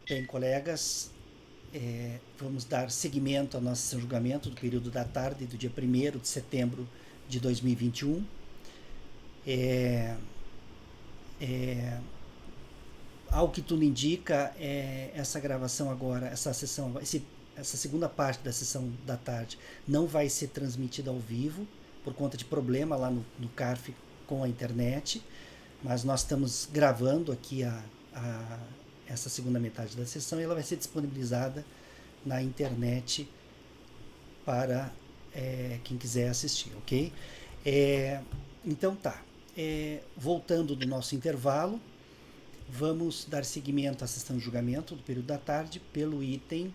Bem, colegas, vamos dar seguimento ao nosso julgamento do período da tarde do dia 1º de setembro de 2021. Ao que tudo indica, essa gravação agora, essa sessão, essa segunda parte da sessão da tarde não vai ser transmitida ao vivo, por conta de problema lá no CARF com a internet, mas nós estamos gravando aqui essa segunda metade da sessão e ela vai ser disponibilizada na internet para quem quiser assistir, ok? Então tá, voltando do nosso intervalo, vamos dar seguimento à sessão de julgamento do período da tarde pelo item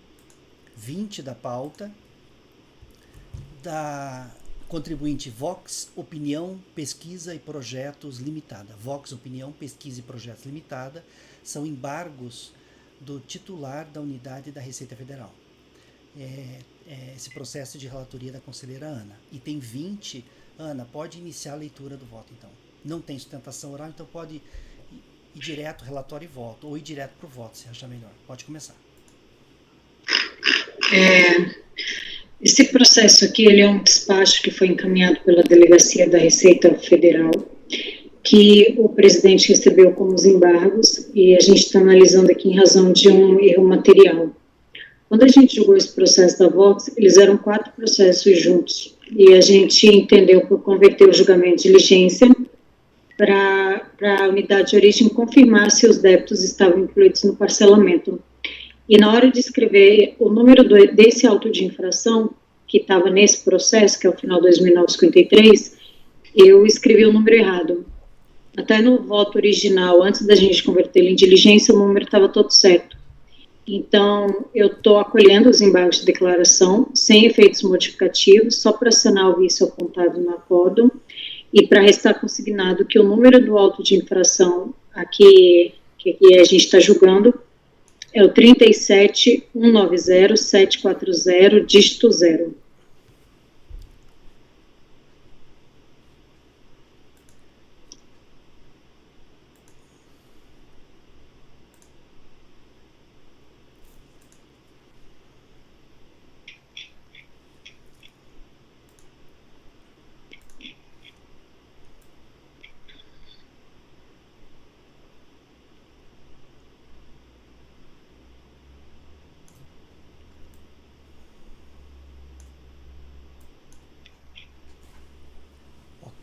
20 da pauta da contribuinte Vox Opinião, Pesquisa e Projetos Limitada. Vox Opinião, Pesquisa e Projetos Limitada são embargos do titular da unidade da Receita Federal. Esse processo de relatoria da conselheira Ana. Item 20, Ana, pode iniciar a leitura do voto, então. Não tem sustentação oral, então pode ir direto, relatório e voto, ou ir direto para o voto, se achar melhor. Pode começar. Esse processo aqui, ele é um despacho que foi encaminhado pela Delegacia da Receita Federal, que o presidente recebeu como os embargos, e a gente está analisando aqui em razão de um erro material. Quando a gente julgou esse processo da Vox, eles eram 4 processos juntos, e a gente entendeu por converter o julgamento de diligência para a unidade de origem confirmar se os débitos estavam incluídos no parcelamento. E na hora de escrever o número desse auto de infração, que estava nesse processo, que é o final 2953, eu escrevi o número errado. Até no voto original, antes da gente converter ele em diligência, o número estava todo certo. Então, eu estou acolhendo os embargos de declaração, sem efeitos modificativos, só para assinar o vício apontado no acórdão, e para restar consignado que o número do auto de infração aqui que a gente está julgando é o 37190740, dígito 0.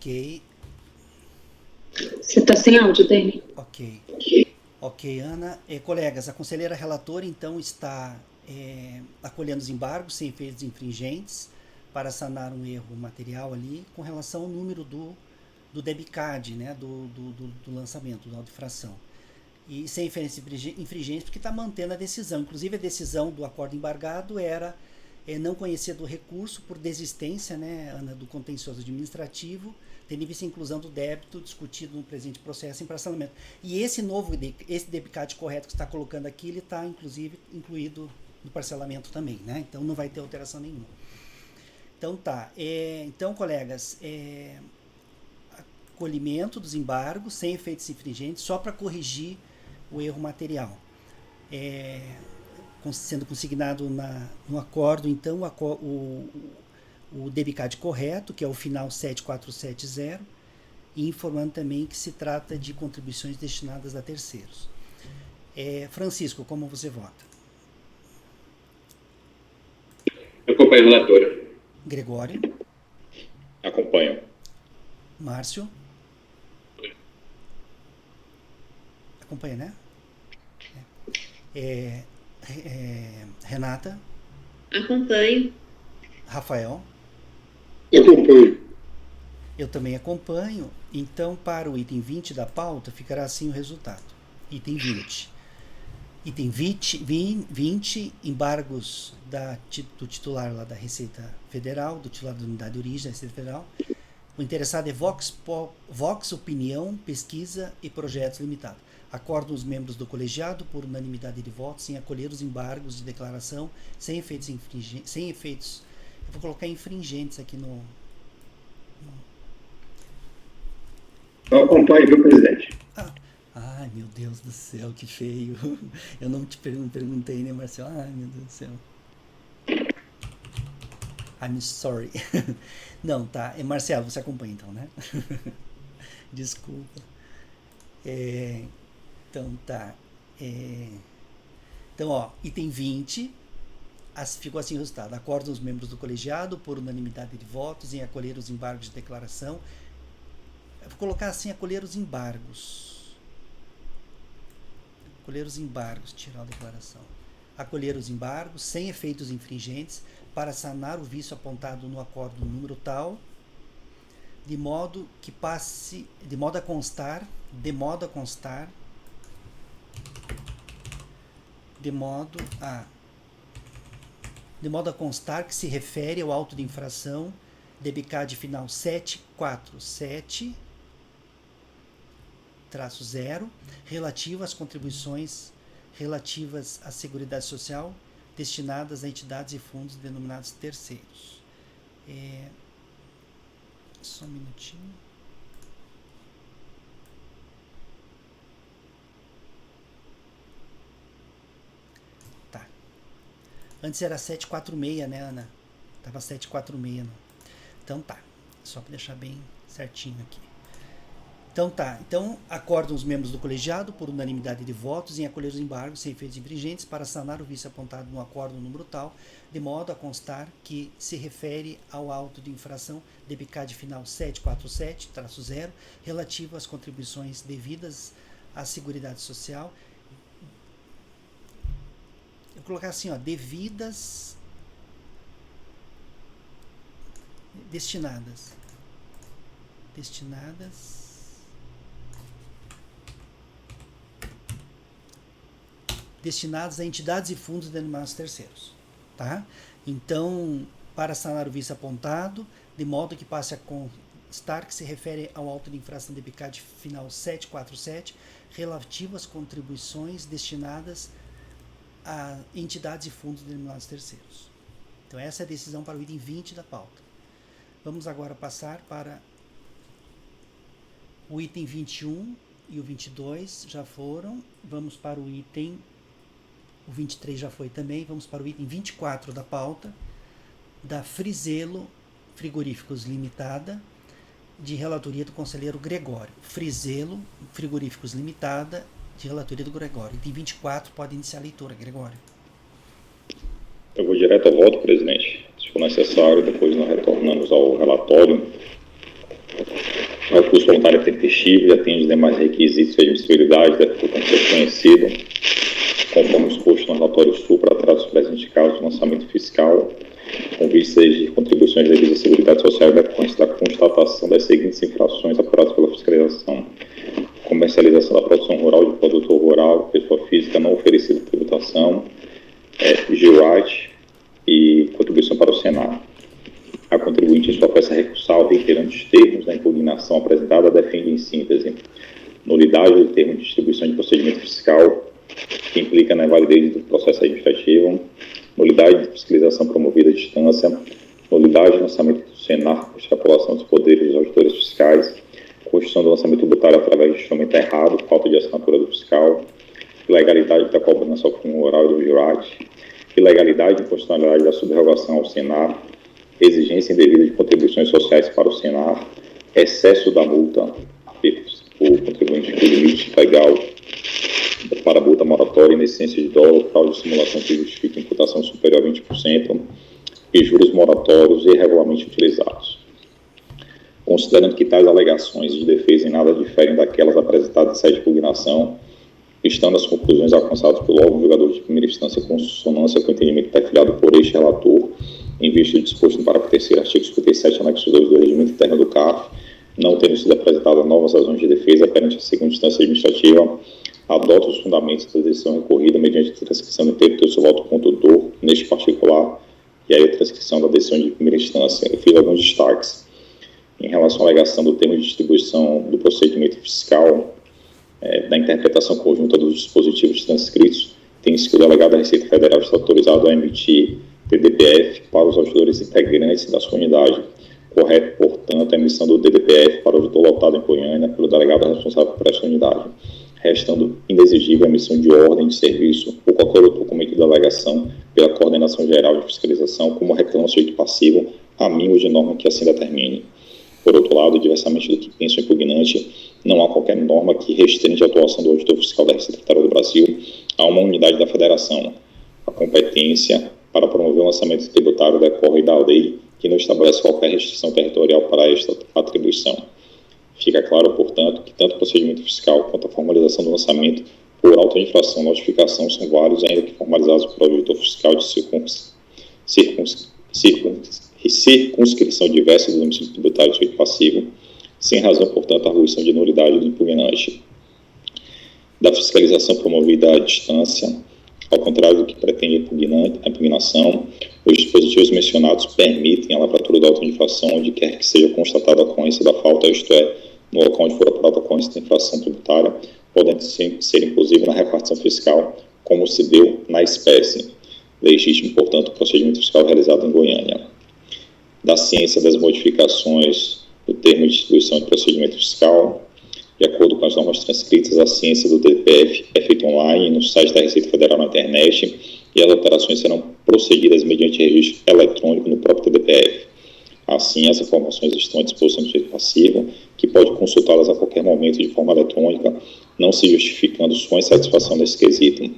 Ok. Você está sem áudio, Dani? Ok. Ok, Ana. Colegas, a conselheira relatora, então, está acolhendo os embargos sem efeitos infringentes para sanar um erro material ali com relação ao número do debicad, né, do lançamento, da auto-infração. E sem efeitos infringentes, porque está mantendo a decisão. Inclusive, a decisão do acordo embargado era não conhecer do recurso por desistência, né, Ana, do contencioso administrativo, tendo em vista a inclusão do débito discutido no presente processo em parcelamento. E esse debicad correto que você está colocando aqui, ele está, inclusive, incluído no parcelamento também, né? Então, não vai ter alteração nenhuma. Então, tá. Então, colegas, acolhimento dos embargos, sem efeitos infringentes, só para corrigir o erro material. Sendo consignado no acordo, então, o debicad correto, que é o final 7470, e informando também que se trata de contribuições destinadas a terceiros. Francisco, como você vota? Eu acompanho a relatora. Gregório? Acompanho. Márcio? Acompanha, né? Renata? Acompanho. Rafael? Acompanho. Eu também acompanho. Então, para o item 20 da pauta, ficará assim o resultado. Item 20. Item 20, embargos do titular lá da Receita Federal, do titular da Unidade de Origem da Receita Federal. O interessado é Vox Opinião, Pesquisa e Projetos Limitada. Acordam os membros do colegiado, por unanimidade de votos, em acolher os embargos de declaração sem efeitos infringentes. Eu vou colocar infringentes aqui no... Eu acompanho, viu, presidente? Ai, meu Deus do céu, que feio. Eu não te perguntei, né, Marcelo? Ai, meu Deus do céu. I'm sorry. Não, tá. Marcelo, você acompanha então, né? Desculpa. Então, tá. Então, ó, item 20. Ficou assim o resultado. Acordam os membros do colegiado, por unanimidade de votos, em acolher os embargos de declaração. Eu vou colocar assim, acolher os embargos. Acolher os embargos, tirar a declaração. Acolher os embargos, sem efeitos infringentes, para sanar o vício apontado no acordo número tal, de modo a constar que se refere ao auto de infração DBCAD final 747-0, relativo às contribuições relativas à Seguridade Social destinadas a entidades e fundos denominados terceiros. Só um minutinho. Tá. Antes era 746, né, Ana? Tava 746, não. Então tá. Só para deixar bem certinho aqui. Então tá. Então acordam os membros do colegiado por unanimidade de votos em acolher os embargos sem efeitos infringentes para sanar o vício apontado no acordo número tal, de modo a constar que se refere ao auto de infração DBCAD final 747-0, relativo às contribuições devidas à Seguridade Social. Eu vou colocar assim, ó, devidas destinadas a entidades e fundos denominados terceiros, tá? Então, para sanar o vício apontado, de modo que passe a constar que se refere ao auto de infração DBCAD final 747, relativo às contribuições destinadas a entidades e fundos denominados terceiros. Então, essa é a decisão para o item 20 da pauta. Vamos agora passar para o item 21 e o 22 já foram. Vamos para o item... O 23 já foi também. Vamos para o item 24 da pauta, da Frizelo Frigoríficos Limitada, de relatoria do conselheiro Gregório. Frizelo Frigoríficos Limitada, de relatoria do Gregório. Item 24, pode iniciar a leitura, Gregório. Eu vou direto ao voto, presidente. Se for necessário, depois nós retornamos ao relatório. O recurso voluntário é tempestivo e atende os demais requisitos de admissibilidade, deve ser conhecido, conforme exposto no relatório Sul, para tratar dos presentes casos de lançamento fiscal, com vista de contribuições devidas à Seguridade Social, deve constar da constatação das seguintes infrações apuradas pela fiscalização: comercialização da produção rural de produto rural, pessoa física não oferecida tributação, GWAT e contribuição para o Senado. A contribuinte, em sua peça recursal, reiterando os termos da impugnação apresentada, defende em síntese nulidade do termo de distribuição de procedimento fiscal, que implica na invalidez do processo administrativo, nulidade de fiscalização promovida à distância, nulidade do lançamento do Senar por extrapolação dos poderes dos auditores fiscais, construção do lançamento tributário através de instrumento errado, falta de assinatura do fiscal, ilegalidade da cobrança ao fundo rural e do GIRAT, ilegalidade e inconstitucionalidade da subrogação ao Senar, exigência indevida de contribuições sociais para o Senar, excesso da multa, o contribuinte que o limite legal para a multa moratória, inexistência de dolo, fraude de simulação que justifique imputação superior a 20% e juros moratórios irregularmente utilizados. Considerando que tais alegações de defesa em nada diferem daquelas apresentadas em sede de impugnação, estando as conclusões alcançadas pelo órgão julgador de primeira instância em consonância com o entendimento perfilhado por este relator, em vista do disposto no parágrafo 3º, artigo 57, anexo 2 do regimento interno do CARF, não tendo sido apresentadas novas razões de defesa perante a segunda instância administrativa, adota os fundamentos da decisão recorrida mediante transcrição do texto do seu voto condutor, neste particular, e aí a transcrição da decisão de primeira instância. Eu fiz alguns destaques em relação à alegação do termo de distribuição do procedimento fiscal, da interpretação conjunta dos dispositivos transcritos, tem-se que o delegado da Receita Federal está autorizado a emitir DDPF para os auditores integrantes da sua unidade. Correto, portanto, a emissão do DDPF para o auditor lotado em Goiânia pelo delegado responsável por esta unidade. restando inexigível a emissão de ordem de serviço ou qualquer outro documento de alegação pela Coordenação Geral de Fiscalização como reclamo sujeito passivo, a mínimo de norma que assim determine. Por outro lado, diversamente do que pensa o impugnante, não há qualquer norma que restringe a atuação do auditor fiscal da Receita Federal do Brasil a uma unidade da Federação. A competência para promover o lançamento tributário decorre da lei, que não estabelece qualquer restrição territorial para esta atribuição. Fica claro, portanto, que tanto o procedimento fiscal quanto a formalização do lançamento por auto-infração e notificação são válidos, ainda que formalizados por auditor fiscal de circunscrição diversa do limite tributário do sujeito passivo, sem razão, portanto, a arguição de nulidade do impugnante. Da fiscalização promovida à distância, ao contrário do que pretende a impugnação, os dispositivos mencionados permitem a lavratura da auto-infração onde quer que seja constatada a ocorrência da falta, isto é, no local onde for apurada a ocorrência da infração tributária, podendo ser inclusive na repartição fiscal, como se deu na espécie. Legítimo, portanto, o procedimento fiscal realizado em Goiânia. Da ciência das modificações do termo de distribuição de procedimento fiscal, de acordo com as normas transcritas, a ciência do DPF é feita online no site da Receita Federal na internet e as alterações serão procedidas mediante registro eletrônico no próprio DPF. Assim, as informações estão à disposição do sujeito passivo, que pode consultá-las a qualquer momento de forma eletrônica, não se justificando sua insatisfação nesse quesito.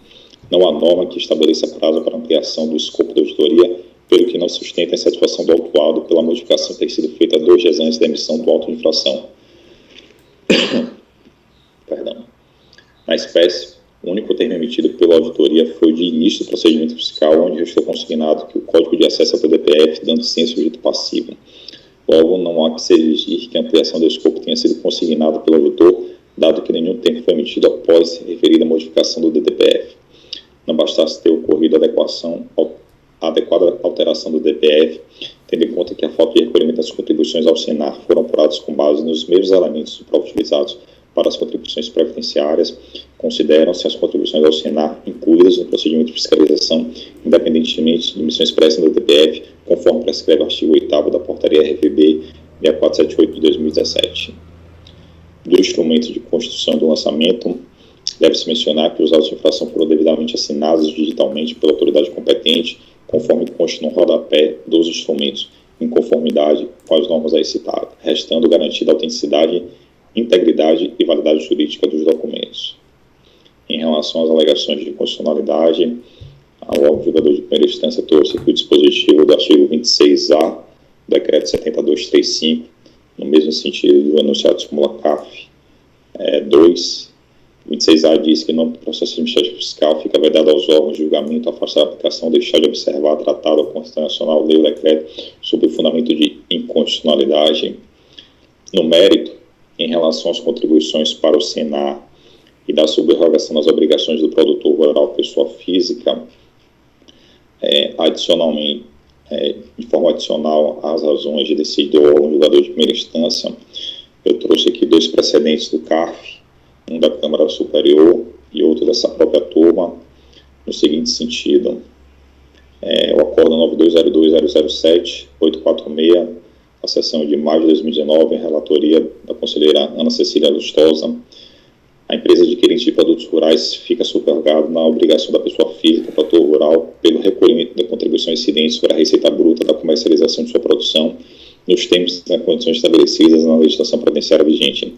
Não há norma que estabeleça prazo para ampliação do escopo da auditoria, pelo que não sustenta a insatisfação do autuado pela modificação ter sido feita 2 dias antes da emissão do auto de infração. Na espécie, o único termo emitido pela auditoria foi o de início do procedimento fiscal, onde restou consignado que o código de acesso ao TDPF dando ciência ao sujeito passivo. Logo, não há que se exigir que a ampliação do escopo tenha sido consignada pelo auditor, dado que nenhum tempo foi emitido após referida modificação do DPF. Não bastasse ter ocorrido a adequada alteração do DPF, tendo em conta que a falta de recolhimento das contribuições ao Senar foram apuradas com base nos mesmos elementos do próprio utilizados para as contribuições previdenciárias, consideram-se as contribuições ao Senar incluídas no procedimento de fiscalização, independentemente de emissão expressa no DPF, conforme prescreve o artigo 8º da Portaria RFB 6478 de 2017. Do instrumento de constituição do lançamento, deve-se mencionar que os autos de infração foram devidamente assinados digitalmente pela autoridade competente, conforme consta no rodapé dos instrumentos, em conformidade com as normas aí citadas, restando garantida a autenticidade, integridade e validade jurídica dos documentos. Em relação às alegações de constitucionalidade, o julgador de primeira instância trouxe aqui o dispositivo do artigo 26A do decreto 7235, no mesmo sentido do enunciado de súmula CAF 2. 26A diz que, em nome do processo administrativo fiscal, fica vedado aos órgãos de julgamento afastar a aplicação, deixar de observar, tratado, a Constituição Nacional, lei ou decreto, sob o fundamento de inconstitucionalidade. No mérito, em relação às contribuições para o Senar e da subrogação das obrigações do produtor rural pessoa física, adicionalmente, de forma adicional às razões de decidir do julgador de primeira instância, eu trouxe aqui 2 precedentes do CARF, um da Câmara Superior e outro dessa própria turma, no seguinte sentido: o Acordo 9202-007-846, a sessão de maio de 2019, em relatoria da conselheira Ana Cecília Lustosa, a empresa adquirente de produtos rurais fica subrogada na obrigação da pessoa física, produtor rural, pelo recolhimento da contribuição incidente sobre a receita bruta da comercialização de sua produção, nos termos e condições estabelecidas na legislação previdenciária vigente,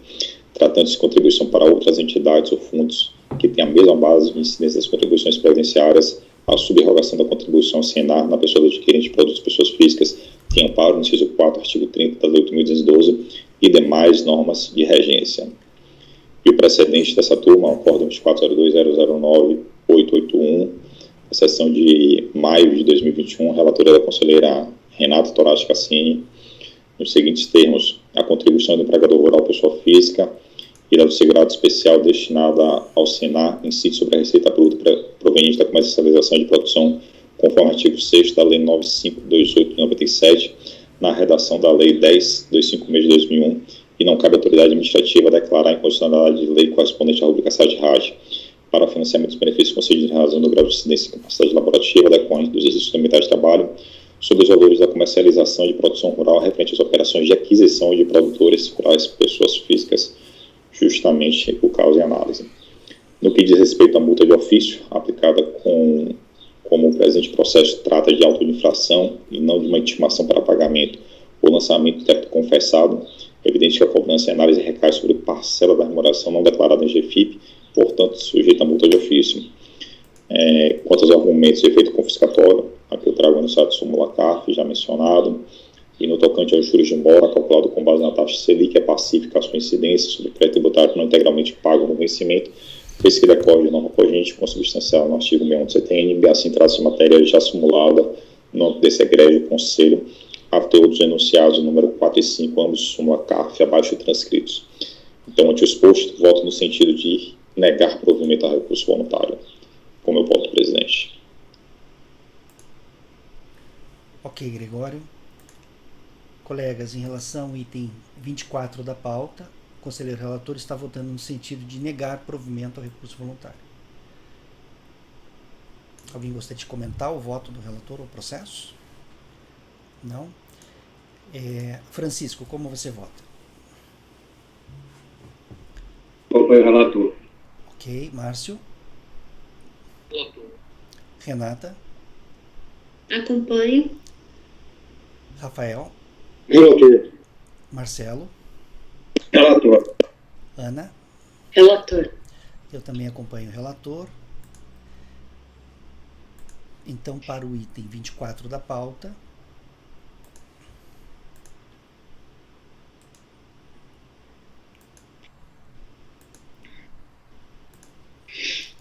tratando-se de contribuição para outras entidades ou fundos que têm a mesma base de incidência das contribuições previdenciárias, a subrogação da contribuição ao Senar na pessoa do adquirente de produtos pessoas físicas tem amparo no inciso 4, artigo 30 da Lei 8.212 e demais normas de regência. E o precedente dessa turma, o Acordo 2402009881, a sessão de maio de 2021, relatoria da conselheira Renata Torati Cassini, nos seguintes termos: a contribuição do empregador rural pessoa física e da do segurado especial destinada ao Senar incide sobre a receita bruta proveniente da comercialização de produção, conforme artigo 6º da Lei 9528/97, na redação da Lei 10.256 de 2001, e não cabe à autoridade administrativa declarar a inconstitucionalidade de lei correspondente à rubrica SAD-RAD para o financiamento dos benefícios concedidos em razão do grau de incidência e capacidade laborativa decorrente dos exercícios fundamentais de trabalho sobre os valores da comercialização de produção rural referente às operações de aquisição de produtores rurais, pessoas físicas, justamente o caso e análise. No que diz respeito à multa de ofício, aplicada como o presente processo trata de auto de infração e não de uma intimação para pagamento ou lançamento do débito confessado, é evidente que a cobrança e análise recai sobre parcela da remuneração não declarada em GFIP, portanto, sujeita à multa de ofício. Quanto aos argumentos de efeito confiscatório, aqui eu trago o enunciado de súmula CARF, já mencionado, e no tocante aos juros de mora, calculado com base na taxa Selic, é pacífica a sua incidência sobre o crédito tributário não integralmente pago no vencimento, fez que decorre de norma cogente, consubstancial no artigo 61 do CTN, assim trata-se de matéria já simulada no âmbito desse egrégio Conselho, a teor dos enunciados número 4 e 5, ambos súmula CARF, abaixo transcritos. Então, ante o exposto, voto no sentido de negar provimento ao recurso voluntário. Como eu voto, presidente. Ok, Gregório. Colegas, em relação ao item 24 da pauta, o conselheiro relator está votando no sentido de negar provimento ao recurso voluntário. Alguém gostaria de comentar o voto do relator ou processo? Não? Francisco, como você vota? Acompanho o relator. Ok. Márcio? Relator. Renata? Acompanho. Rafael? Relator. Marcelo? Relator. Ana? Relator. Eu também acompanho o relator. Então, para o item 24 da pauta,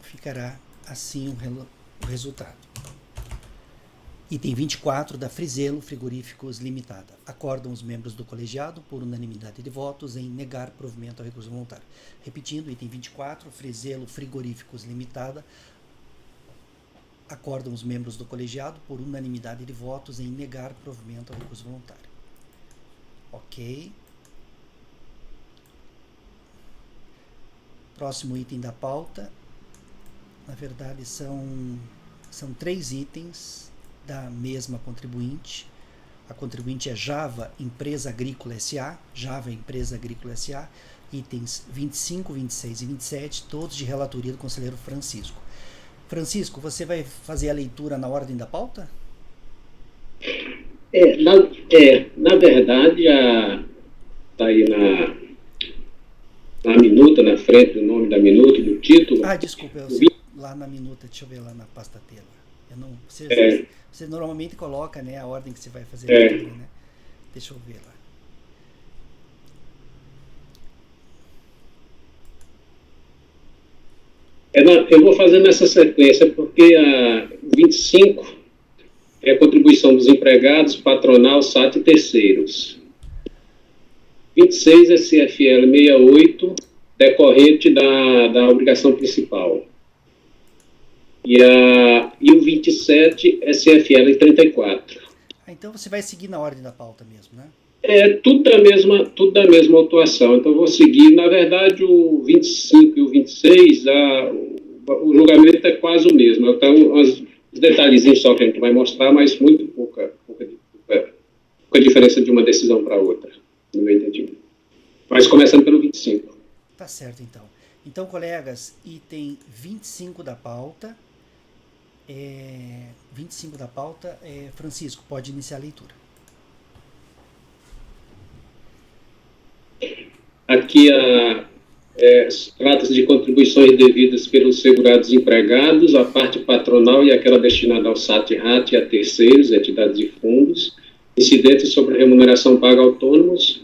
ficará assim o resultado. Item 24 da Frizelo Frigoríficos Limitada. Acordam os membros do colegiado, por unanimidade de votos, em negar provimento ao recurso voluntário. Repetindo, item 24, Frizelo Frigoríficos Limitada. Acordam os membros do colegiado, por unanimidade de votos, em negar provimento ao recurso voluntário. Ok. Próximo item da pauta. Na verdade, são 3 itens da mesma contribuinte. A contribuinte é Java Empresa Agrícola S.A., Java Empresa Agrícola S.A., itens 25, 26 e 27, todos de relatoria do conselheiro Francisco. Francisco, você vai fazer a leitura na ordem da pauta? Na verdade, está aí na minuta, na frente do nome da minuta, do título. Desculpa, lá na minuta, deixa eu ver lá na pasta tela. Você normalmente coloca, né, a ordem que você vai fazer a leitura, né? Deixa eu ver lá. Eu vou fazer nessa sequência, porque a 25 é a contribuição dos empregados, patronal, SAT e terceiros. 26 é CFL 68, decorrente da obrigação principal. E o 27 é CFL 34. Então você vai seguir na ordem da pauta mesmo, né? Tudo da mesma autuação. Então, eu vou seguir. Na verdade, o 25 e o 26, o julgamento é quase o mesmo. Então, os detalhezinhos só que a gente vai mostrar, mas muito pouca diferença de uma decisão para outra, no meu entendimento. Mas começando pelo 25. Tá certo, então. Então, colegas, item 25 da pauta. 25 da pauta, Francisco, pode iniciar a leitura. Aqui trata-se de contribuições devidas pelos segurados empregados, a parte patronal e aquela destinada ao SAT-RAT e a terceiros, entidades e fundos, incidentes sobre remuneração paga a autônomos,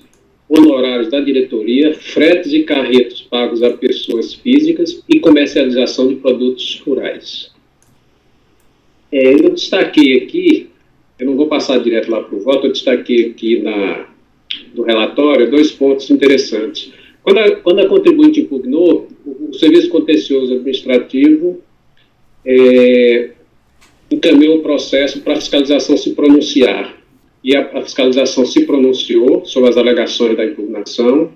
honorários da diretoria, fretes e carretos pagos a pessoas físicas e comercialização de produtos rurais. Eu destaquei aqui, eu não vou passar direto lá para o voto, eu destaquei aqui do relatório 2 pontos interessantes. Quando a contribuinte impugnou, o Serviço Contencioso Administrativo encaminhou o processo para a fiscalização se pronunciar. E a fiscalização se pronunciou sobre as alegações da impugnação.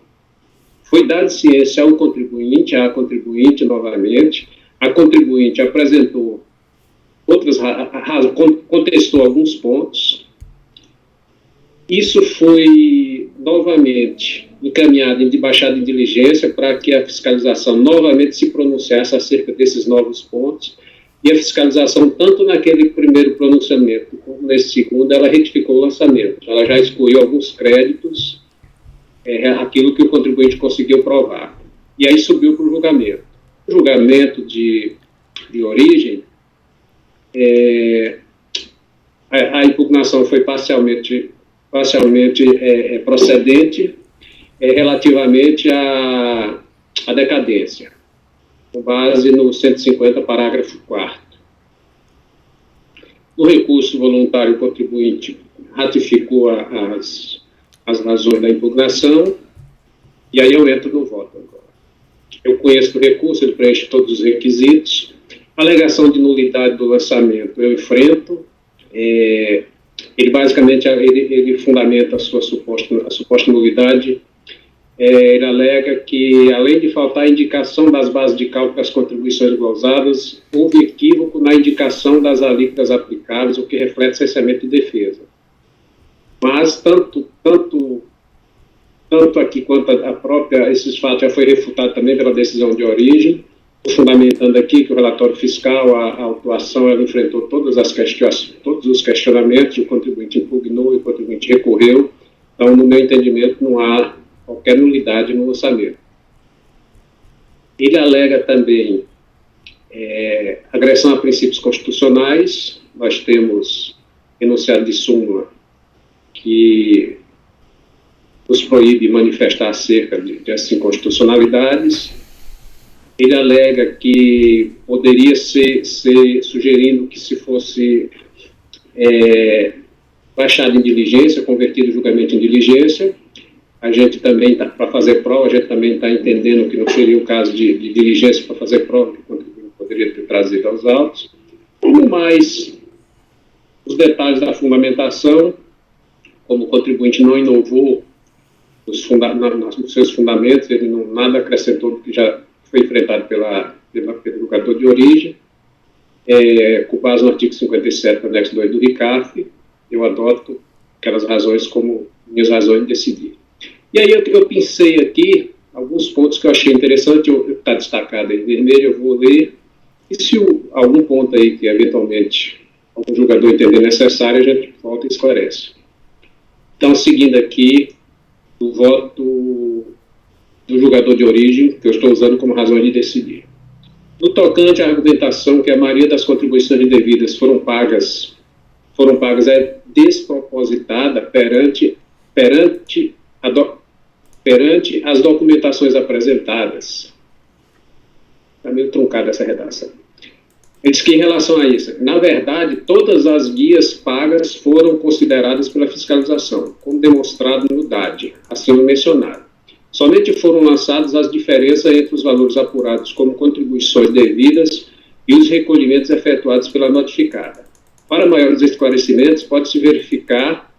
Foi dada ciência ao contribuinte, à contribuinte novamente. A contribuinte apresentou contestou alguns pontos. Isso foi novamente encaminhado de baixada de diligência para que a fiscalização novamente se pronunciasse acerca desses novos pontos, e a fiscalização, tanto naquele primeiro pronunciamento como nesse segundo, ela retificou o lançamento. Ela já excluiu alguns créditos, aquilo que o contribuinte conseguiu provar. E aí subiu para o julgamento. O julgamento de origem, a impugnação foi parcialmente procedente relativamente à decadência, com base no 150, parágrafo 4º. No recurso voluntário, o contribuinte ratificou as razões da impugnação, e aí eu entro no voto agora. Eu conheço o recurso, ele preenche todos os requisitos. A alegação de nulidade do lançamento eu enfrento. Ele basicamente ele fundamenta a suposta nulidade. Ele alega que, além de faltar a indicação das bases de cálculo das contribuições gozadas, houve equívoco na indicação das alíquotas aplicáveis, o que reflete cessamento de defesa. Mas tanto aqui quanto a própria, esses fatos já foi refutado também pela decisão de origem, fundamentando aqui que o relatório fiscal, a autuação, ela enfrentou todos os questionamentos, o contribuinte impugnou e o contribuinte recorreu. Então, no meu entendimento, não há qualquer nulidade no orçamento. Ele alega também agressão a princípios constitucionais. Nós temos enunciado de súmula que nos proíbe manifestar acerca dessas inconstitucionalidades. Ele alega que poderia ser sugerindo que se fosse baixado em diligência, convertido o julgamento em diligência. A gente também, para fazer prova, a gente também está entendendo que não seria o caso de diligência para fazer prova, que o contribuinte poderia ter trazido aos autos. No mais, os detalhes da fundamentação, como o contribuinte não inovou nos seus fundamentos, ele nada acrescentou do que já foi enfrentado pelo julgador de origem, com base no artigo 57, anexo 2 do RICAF, eu adoto aquelas razões como minhas razões de decidir. E aí eu pensei aqui alguns pontos que eu achei interessante, está destacado em vermelho, eu vou ler, e se algum ponto aí que eventualmente algum julgador entender necessário, a gente volta e esclarece. Então, seguindo aqui, o voto do julgador de origem, que eu estou usando como razão de decidir. No tocante à argumentação que a maioria das contribuições indevidas foram pagas despropositada perante as documentações apresentadas. Está meio truncada essa redação. Ele diz que, em relação a isso, na verdade, todas as guias pagas foram consideradas pela fiscalização, como demonstrado no DAD, acima mencionado. Somente foram lançadas as diferenças entre os valores apurados como contribuições devidas e os recolhimentos efetuados pela notificada. Para maiores esclarecimentos, pode-se verificar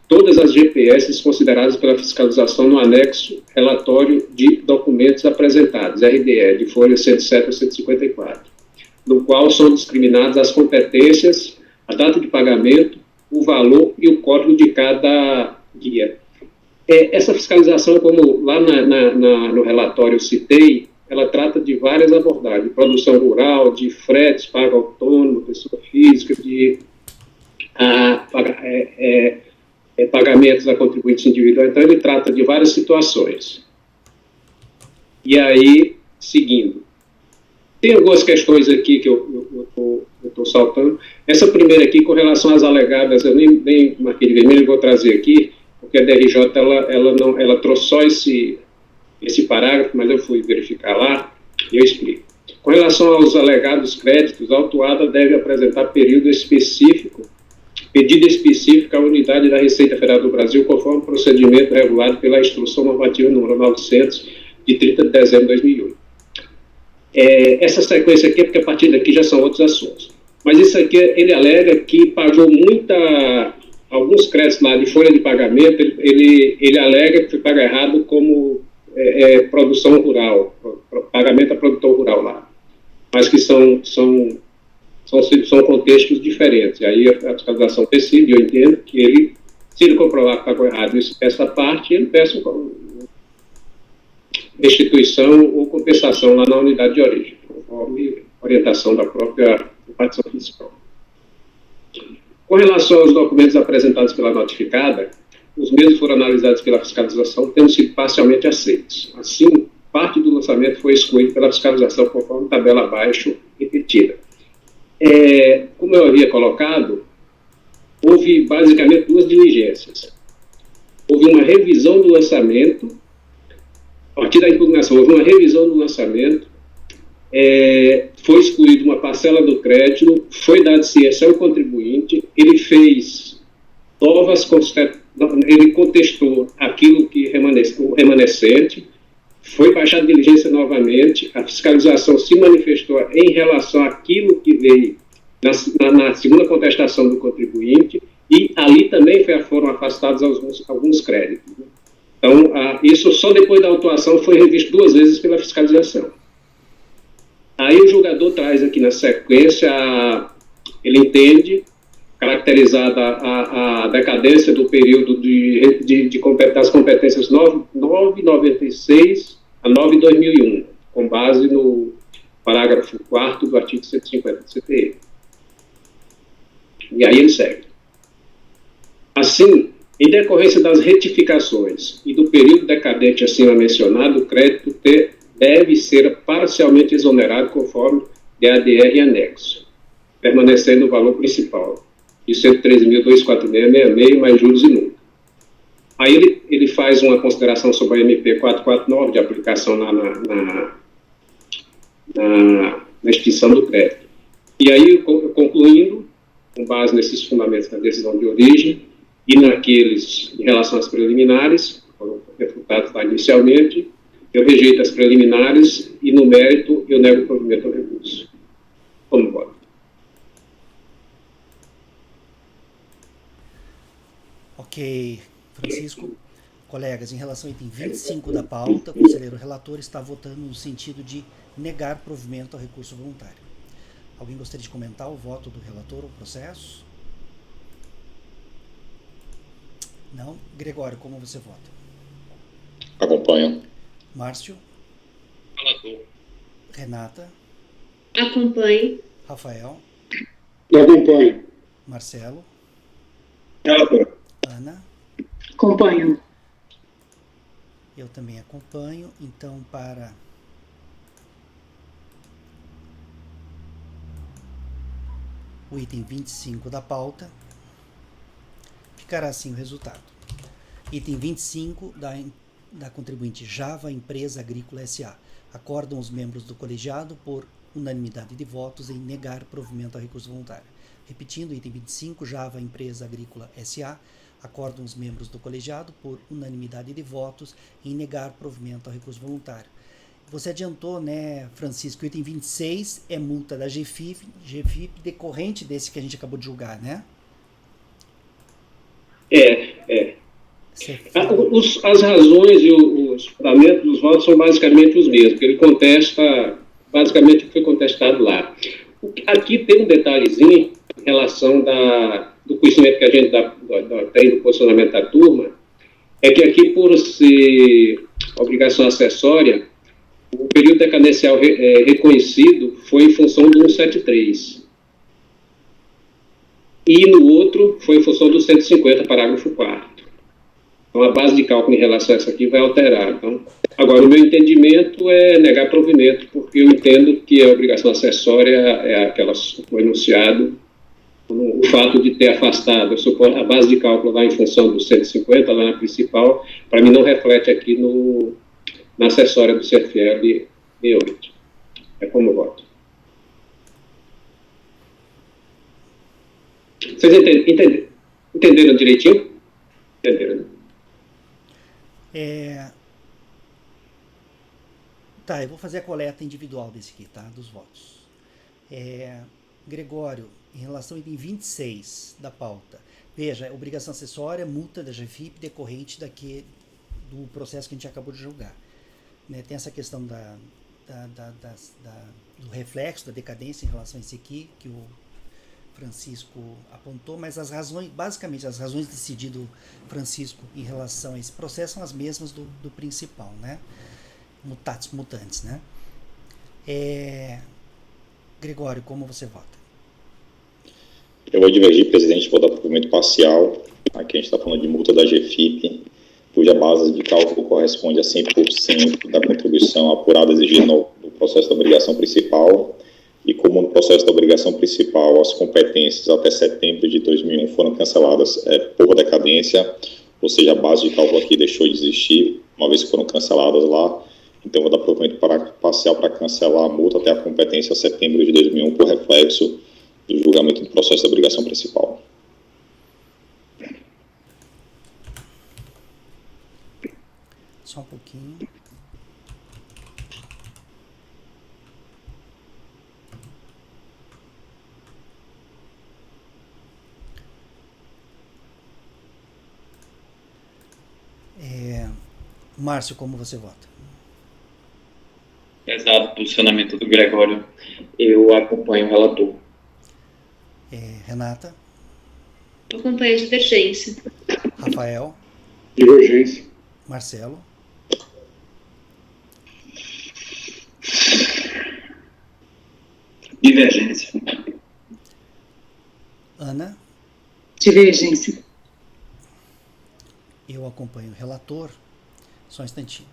todas as GPS consideradas pela fiscalização no anexo relatório de documentos apresentados, RDE, de folha 107 a 154. No qual são discriminadas as competências, a data de pagamento, o valor e o código de cada guia. Essa fiscalização, como lá no relatório eu citei, ela trata de várias abordagens, de produção rural, de fretes, pago autônomo, pessoa física, de pagamentos a contribuintes individuais. Então, ele trata de várias situações. E aí, seguindo. Tem algumas questões aqui que eu estou saltando. Essa primeira aqui, com relação às alegadas, eu nem marquei de vermelho, vou trazer aqui, porque a DRJ ela trouxe só esse parágrafo, mas eu fui verificar lá e eu explico. Com relação aos alegados créditos, a autuada deve apresentar pedido específico à unidade da Receita Federal do Brasil, conforme o procedimento regulado pela Instrução Normativa número 900, de 30 de dezembro de 2008. Essa sequência aqui é porque a partir daqui já são outros assuntos. Mas isso aqui, ele alega que pagou alguns créditos lá de folha de pagamento, ele alega que foi pago errado como produção rural, pagamento a produtor rural lá. Mas que são contextos diferentes. Aí a fiscalização decide, eu entendo, que se ele comprovar que pagou errado essa parte, ele peça restituição ou compensação lá na unidade de origem, conforme orientação da própria repartição fiscal. Com relação aos documentos apresentados pela notificada, os mesmos foram analisados pela fiscalização, tendo sido parcialmente aceitos. Assim, parte do lançamento foi excluído pela fiscalização conforme tabela abaixo repetida. Como eu havia colocado, houve basicamente duas diligências. Houve uma revisão do lançamento, a partir da impugnação, houve uma revisão do lançamento, foi excluída uma parcela do crédito, foi dado ciência ao contribuinte, ele fez novas, ele contestou aquilo que o remanescente, foi baixada a diligência novamente, a fiscalização se manifestou em relação àquilo que veio na segunda contestação do contribuinte, e ali também foram afastados alguns créditos. Então, isso só depois da autuação foi revisto 2 vezes pela fiscalização. Aí o julgador traz aqui na sequência, ele entende, caracterizada a decadência do período das competências 996 a 9/2001, com base no parágrafo 4º do artigo 150 do CTE. E aí ele segue. Assim, em decorrência das retificações e do período decadente acima mencionado, o crédito deve ser parcialmente exonerado conforme DADR e anexo, permanecendo o valor principal, de R$ 113.246,66, mais juros e multa. Aí ele faz uma consideração sobre a MP 449, de aplicação na extinção do crédito. E aí, concluindo, com base nesses fundamentos da decisão de origem e naqueles em relação às preliminares, que foram refutados lá inicialmente, eu rejeito as preliminares e, no mérito, eu nego o provimento ao recurso. Como voto? Ok, Francisco. Colegas, em relação ao item 25 da pauta, o conselheiro relator está votando no sentido de negar provimento ao recurso voluntário. Alguém gostaria de comentar o voto do relator ou processo? Não? Gregório, como você vota? Acompanho. Márcio? Relator. Renata? Acompanhe. Rafael? Acompanho. Marcelo? Relator. Ana? Acompanho. Eu também acompanho. Então, para o item 25 da pauta, ficará assim o resultado. Item 25 da contribuinte Java Empresa Agrícola S.A. Acordam os membros do colegiado por unanimidade de votos em negar provimento ao recurso voluntário. Repetindo, item 25, Java Empresa Agrícola S.A. Acordam os membros do colegiado por unanimidade de votos em negar provimento ao recurso voluntário. Você adiantou, né, Francisco, o item 26 é multa da GFIP decorrente desse que a gente acabou de julgar, né? As razões e os fundamentos dos votos são basicamente os mesmos, porque ele contesta basicamente o que foi contestado lá. Aqui tem um detalhezinho em relação do conhecimento que a gente tem do posicionamento da turma, é que aqui, por ser obrigação acessória, o período decadencial reconhecido foi em função do 173. E no outro foi em função do 150, parágrafo 4º. Então, a base de cálculo em relação a essa aqui vai alterar. Então, agora, o meu entendimento é negar provimento, porque eu entendo que a obrigação acessória é aquela que foi enunciado, o fato de ter afastado a base de cálculo lá em função do 150, lá na principal, para mim não reflete aqui na acessória do CFL 68. É como eu voto. Vocês entenderam direitinho? Entenderam, né? Tá, eu vou fazer a coleta individual desse aqui, tá? Dos votos. Gregório, em relação ao item 26 da pauta, veja, obrigação acessória, multa da GFIP decorrente do processo que a gente acabou de julgar. Né? Tem essa questão do reflexo, da decadência em relação a esse aqui, que o Francisco apontou, mas basicamente as razões decidido Francisco em relação a esse processo são as mesmas do principal, né? mutatis mutandis, né? Gregório, como você vota? Eu vou divergir, presidente, vou dar provimento parcial. Aqui a gente está falando de multa da GFIP, cuja base de cálculo corresponde a 100% da contribuição apurada exigida no processo da obrigação principal. E como no processo da obrigação principal as competências até setembro de 2001 foram canceladas por decadência, ou seja, a base de cálculo aqui deixou de existir, uma vez que foram canceladas lá. Então, vou dar provimento parcial para cancelar a multa até a competência setembro de 2001 por reflexo do julgamento do processo da obrigação principal. Só um pouquinho. Márcio, como você vota? Apesar do posicionamento do Gregório, eu acompanho o relator. Renata? Eu acompanho a divergência. Rafael? Divergência. Marcelo? Divergência. Ana? Divergência. Eu acompanho o relator. Só um instantinho.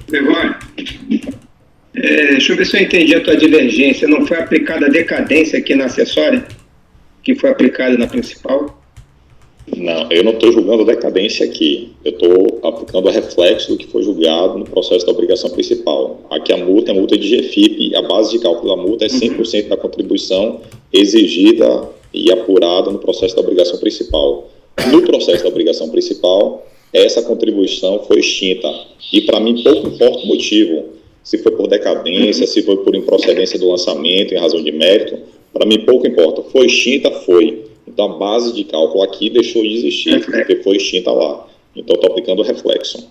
Gregório, deixa eu ver se eu entendi a tua divergência. Não foi aplicada a decadência aqui na acessória, que foi aplicada na principal? Não, eu não estou julgando a decadência aqui. Eu estou aplicando o reflexo do que foi julgado no processo da obrigação principal. Aqui a multa é multa de GFIP. A base de cálculo da multa é 100% da contribuição exigida e apurada no processo da obrigação principal. No processo da obrigação principal, essa contribuição foi extinta. E para mim pouco importa o motivo. Se foi por decadência, se foi por improcedência do lançamento em razão de mérito, para mim pouco importa. Foi extinta, foi. Então a base de cálculo aqui deixou de existir, porque foi extinta lá. Então estou aplicando o reflexo.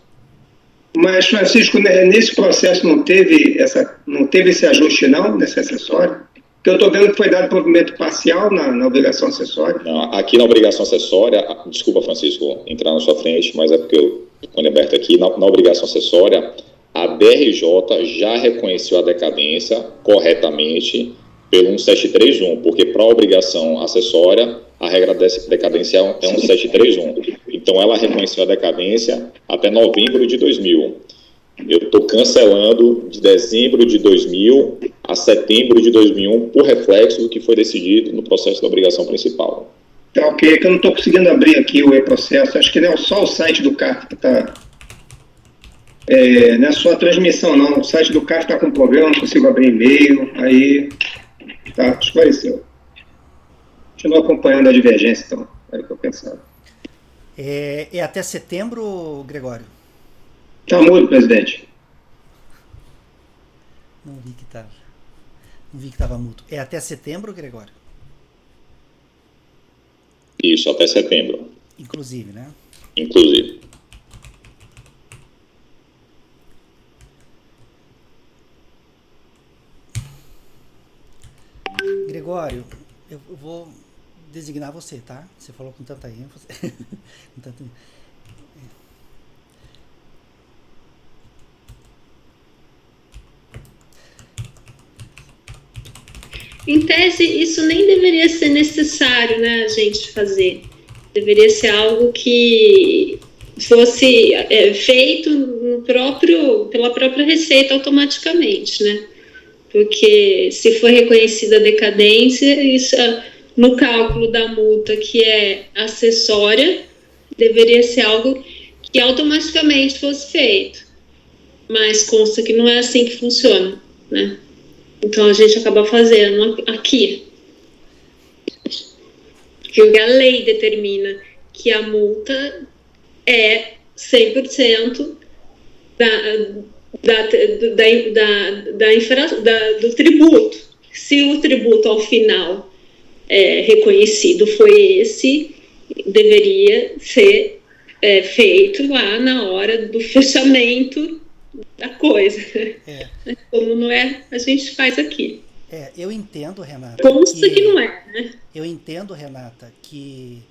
Mas, Francisco, nesse processo não teve esse ajuste não, nesse acessório? Porque eu estou vendo que foi dado provimento parcial na obrigação acessória. Não, aqui na obrigação acessória, desculpa, Francisco, entrar na sua frente, mas é porque eu estou aberto aqui, na obrigação acessória, a DRJ já reconheceu a decadência corretamente pelo 1731, porque para a obrigação acessória, a regra dessa decadência é 1731. Então, ela reconheceu a decadência até novembro de 2000. Eu estou cancelando de dezembro de 2000 a setembro de 2001 por reflexo do que foi decidido no processo da obrigação principal. Tá ok, é que eu não estou conseguindo abrir aqui o e-processo. Acho que não é só o site do CARF que está... não é só a transmissão, não. O site do CARF está com problema, não consigo abrir e-mail. Aí, tá, esclareceu. Continuo acompanhando a divergência, então. Era o que eu pensava. É até setembro, Gregório? Tá mudo, presidente. Não vi que estava mudo. É até setembro, Gregório? Isso, até setembro. Inclusive, né? Inclusive. Gregório, eu vou designar você, tá? Você falou com tanta ênfase. Em tese, isso nem deveria ser necessário, né, a gente fazer. Deveria ser algo que fosse feito pela própria Receita automaticamente, né? Porque se for reconhecida a decadência, isso no cálculo da multa que é acessória, deveria ser algo que automaticamente fosse feito. Mas consta que não é assim que funciona, né? Então a gente acaba fazendo aqui. Porque a lei determina que a multa é 100% do tributo. Se o tributo ao final reconhecido foi esse, deveria ser feito lá na hora do fechamento da coisa. Como não é, a gente faz aqui. Eu entendo, Renata. Consta que não é, né? Eu entendo, Renata, que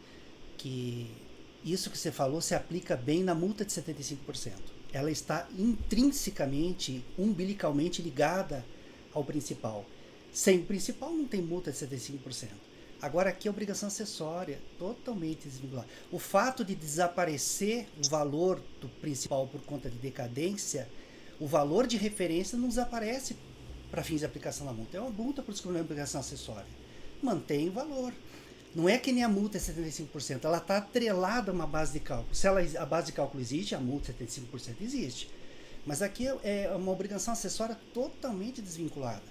isso que você falou se aplica bem na multa de 75%. Ela está intrinsecamente, umbilicalmente ligada ao principal. Sem o principal não tem multa de 75%. Agora aqui é obrigação acessória, totalmente desvinculada. O fato de desaparecer o valor do principal por conta de decadência, o valor de referência não desaparece para fins de aplicação da multa. É uma multa por descobrimento de obrigação acessória. Mantém o valor. Não é que nem a multa é 75%, ela está atrelada a uma base de cálculo. Se a base de cálculo existe, a multa 75% existe. Mas aqui é uma obrigação acessória totalmente desvinculada.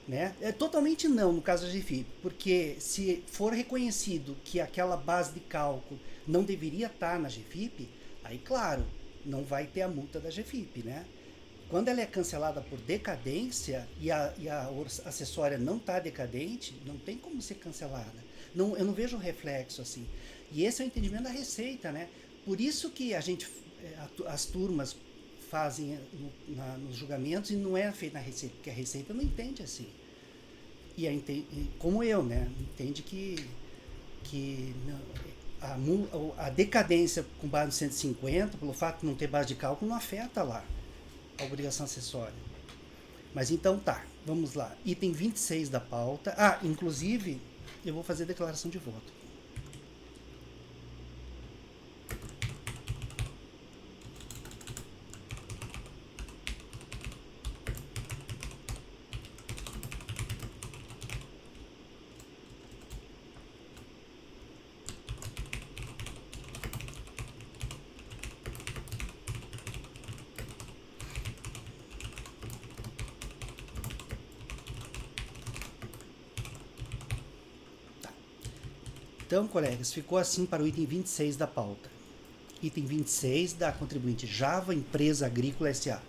Né? Totalmente não, no caso da GFIP, porque se for reconhecido que aquela base de cálculo não deveria estar na GFIP, aí claro, não vai ter a multa da GFIP, né? Quando ela é cancelada por decadência e a acessória não está decadente, não tem como ser cancelada. Eu não vejo reflexo assim. E esse é o entendimento da Receita, né? Por isso que as turmas fazem nos julgamentos e não é feito na Receita, porque a Receita não entende assim. Como eu, né? Entende que a decadência com base no 150, pelo fato de não ter base de cálculo, não afeta lá a obrigação acessória. Mas então tá, vamos lá. Item 26 da pauta. Inclusive, eu vou fazer declaração de voto. Então, colegas, ficou assim para o item 26 da pauta. Item 26 da contribuinte Java Empresa Agrícola S.A.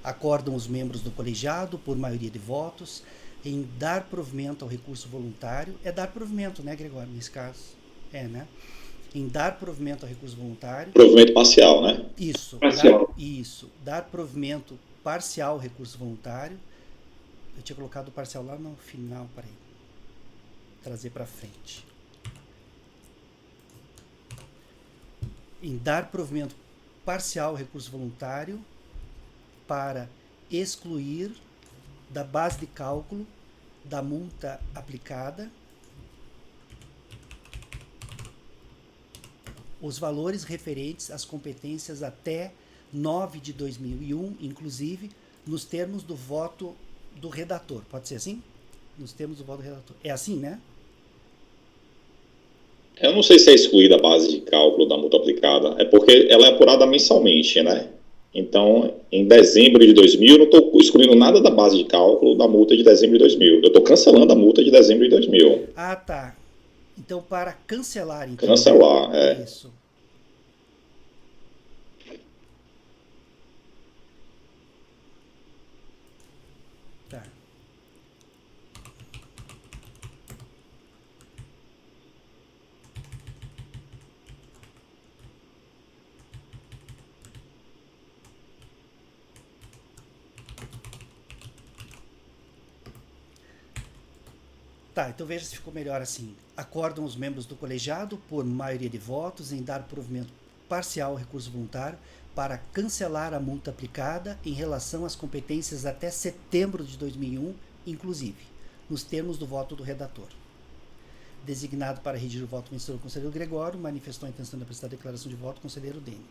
Acordam os membros do colegiado, por maioria de votos, em dar provimento ao recurso voluntário. É dar provimento, né, Gregório, nesse caso? Né? Em dar provimento ao recurso voluntário. Provimento parcial, né? Isso. Parcial. Dar provimento parcial ao recurso voluntário. Eu tinha colocado o parcial lá no final, para trazer para frente. Em dar provimento parcial ao recurso voluntário para excluir da base de cálculo da multa aplicada os valores referentes às competências até 9 de 2001, inclusive nos termos do voto do redator. Pode ser assim? Nos termos do voto do redator. É assim, né? Eu não sei se é excluída a base de cálculo da multa aplicada. É porque ela é apurada mensalmente, né? Então, em dezembro de 2000, eu não estou excluindo nada da base de cálculo da multa de dezembro de 2000. Eu estou cancelando a multa de dezembro de 2000. Ah, tá. Então, para cancelar... Então, cancelar, Isso. Tá. Tá, então veja se ficou melhor assim. Acordam os membros do colegiado, por maioria de votos, em dar provimento parcial ao recurso voluntário para cancelar a multa aplicada em relação às competências até setembro de 2001, inclusive, nos termos do voto do redator. Designado para redigir o voto vencedor o conselheiro Gregório, manifestou a intenção de apresentar a declaração de voto o conselheiro Dene.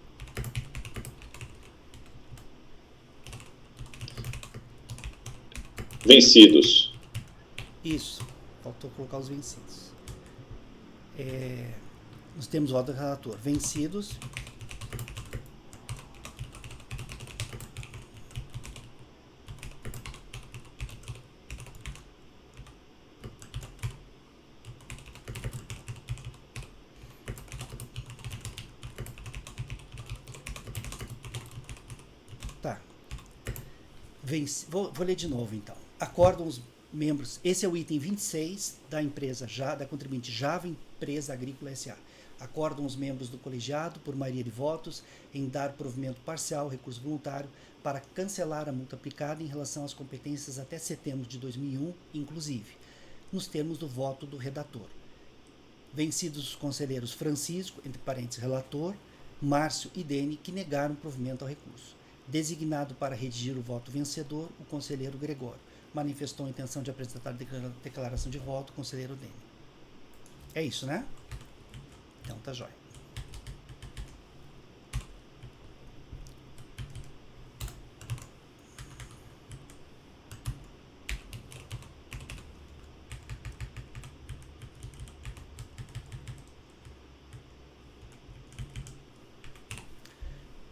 Vencidos. Isso. Faltou colocar os vencidos. Nós temos o voto do relator. Vencidos. Tá. Vou ler de novo, então. Acordam os membros, esse é o item 26 da empresa, da contribuinte Java Empresa Agrícola S.A. Acordam os membros do colegiado, por maioria de votos, em dar provimento parcial, recurso voluntário, para cancelar a multa aplicada em relação às competências até setembro de 2001, inclusive, nos termos do voto do redator. Vencidos os conselheiros Francisco, entre parênteses, relator, Márcio e Dene, que negaram provimento ao recurso. Designado para redigir o voto vencedor, o conselheiro Gregório. Manifestou a intenção de apresentar declaração de voto, o conselheiro Dene. É isso, né? Então tá jóia.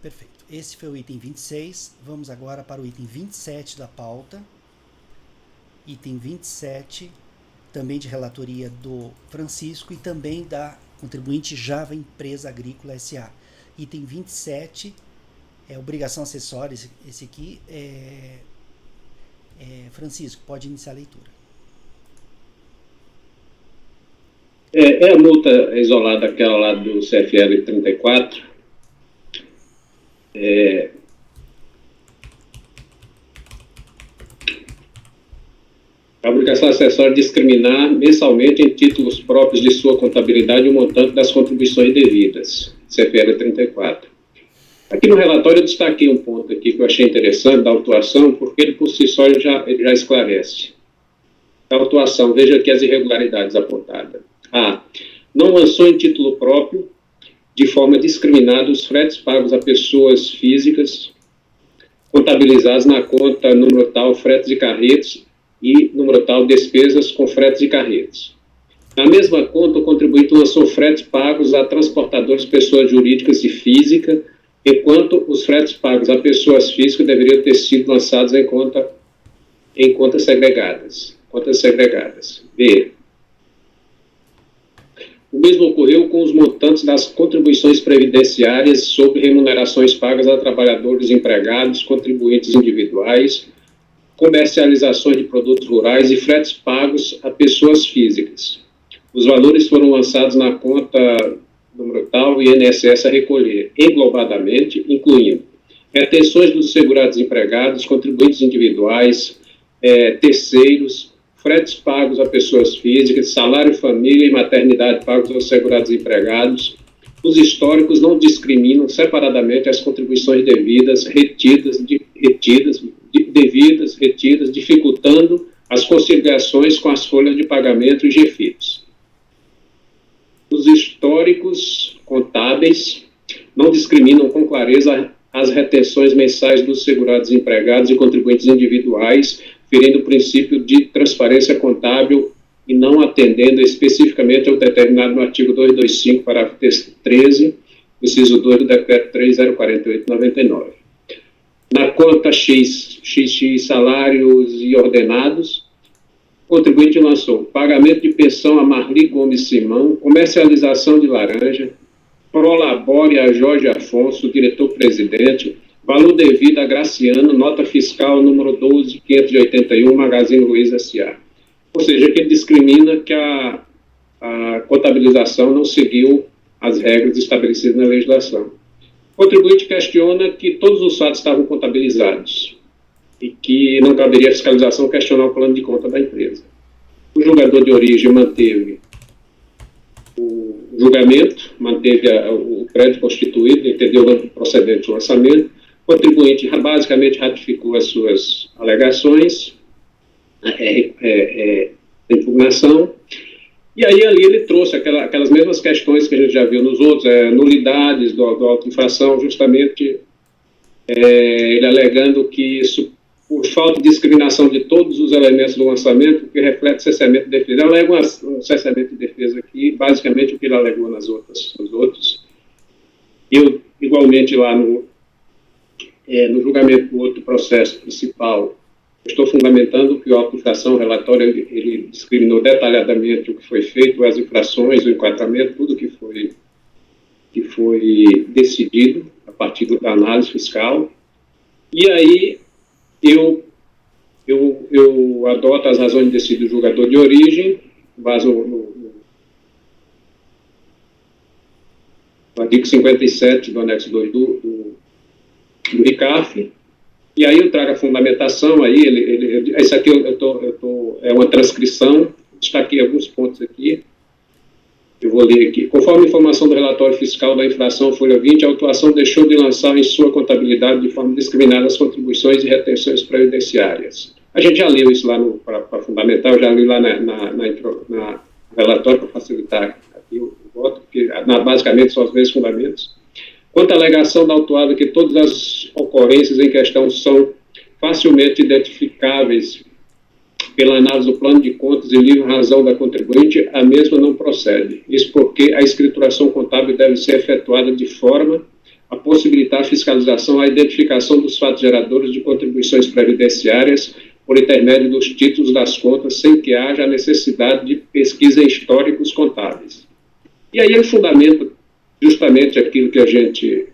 Perfeito. Esse foi o item 26. Vamos agora para o item 27 da pauta. Item 27, também de relatoria do Francisco e também da contribuinte Java Empresa Agrícola S.A. Item 27 é obrigação acessória, esse aqui Francisco, pode iniciar a leitura. É a multa isolada, aquela lá do CFL 34. A obrigação acessória discriminar mensalmente em títulos próprios de sua contabilidade o montante das contribuições devidas, CPL 34. Aqui no relatório eu destaquei um ponto aqui que eu achei interessante da autuação, porque ele por si só já esclarece. A autuação, veja aqui as irregularidades apontadas. Não lançou em título próprio, de forma discriminada, os fretes pagos a pessoas físicas, contabilizados na conta número tal fretes de carretos, e, número tal, despesas com fretes e carretos. Na mesma conta, o contribuinte lançou fretes pagos a transportadores, pessoas jurídicas e física, enquanto os fretes pagos a pessoas físicas deveriam ter sido lançados em contas segregadas. B. O mesmo ocorreu com os montantes das contribuições previdenciárias sobre remunerações pagas a trabalhadores empregados, contribuintes individuais, comercializações de produtos rurais e fretes pagos a pessoas físicas. Os valores foram lançados na conta número tal e INSS a recolher, englobadamente, incluindo retenções dos segurados empregados, contribuintes individuais, terceiros, fretes pagos a pessoas físicas, salário família e maternidade pagos aos segurados empregados. Os históricos não discriminam separadamente as contribuições devidas, retidas, dificultando as conciliações com as folhas de pagamento e GFIPs. Os históricos contábeis não discriminam com clareza as retenções mensais dos segurados empregados e contribuintes individuais, ferindo o princípio de transparência contábil e não atendendo especificamente ao determinado no artigo 225, parágrafo 13, inciso 2 do decreto 3048/99. Na conta XX salários e ordenados, o contribuinte lançou pagamento de pensão a Marli Gomes Simão, comercialização de laranja, prolabore a Jorge Afonso, diretor-presidente, valor devido a Graciano, nota fiscal número 12.581, Magazine Luiza S.A. Ou seja, que ele discrimina que a contabilização não seguiu as regras estabelecidas na legislação. O contribuinte questiona que todos os fatos estavam contabilizados e que não caberia a fiscalização questionar o plano de conta da empresa. O julgador de origem manteve o julgamento, manteve o crédito constituído, entendeu o procedente do lançamento. O contribuinte basicamente ratificou as suas alegações, impugnação, e aí ali ele trouxe aquelas mesmas questões que a gente já viu nos outros, nulidades do auto-infração, justamente ele alegando que por falta de discriminação de todos os elementos do lançamento, que reflete cessamento de defesa. Ela alega um cessamento de defesa aqui, basicamente o que ele alegou nos outros. Eu, igualmente, lá no julgamento do outro processo principal, estou fundamentando que a auto-infração, o relatório, ele discriminou detalhadamente o que foi feito, as infrações, o enquadramento, tudo que foi decidido a partir da análise fiscal. E aí eu adoto as razões de decídio do julgador de origem, baseado no artigo 57 do anexo 2 do RICAF, e aí eu trago a fundamentação, aí isso aqui é uma transcrição, destaquei alguns pontos aqui, eu vou ler aqui. Conforme a informação do relatório fiscal da infração folha 20, a autuação deixou de lançar em sua contabilidade de forma discriminada as contribuições e retenções previdenciárias. A gente já leu isso lá para fundamentar, eu já li lá na relatório para facilitar aqui o voto, porque basicamente são os mesmos fundamentos. Quanto à alegação da autuada que todas as ocorrências em questão são facilmente identificáveis pela análise do plano de contas e livre razão da contribuinte, a mesma não procede. Isso porque a escrituração contábil deve ser efetuada de forma a possibilitar a fiscalização, a identificação dos fatos geradores de contribuições previdenciárias por intermédio dos títulos das contas, sem que haja a necessidade de pesquisa em históricos contábeis. E aí ele fundamenta justamente aquilo que a gente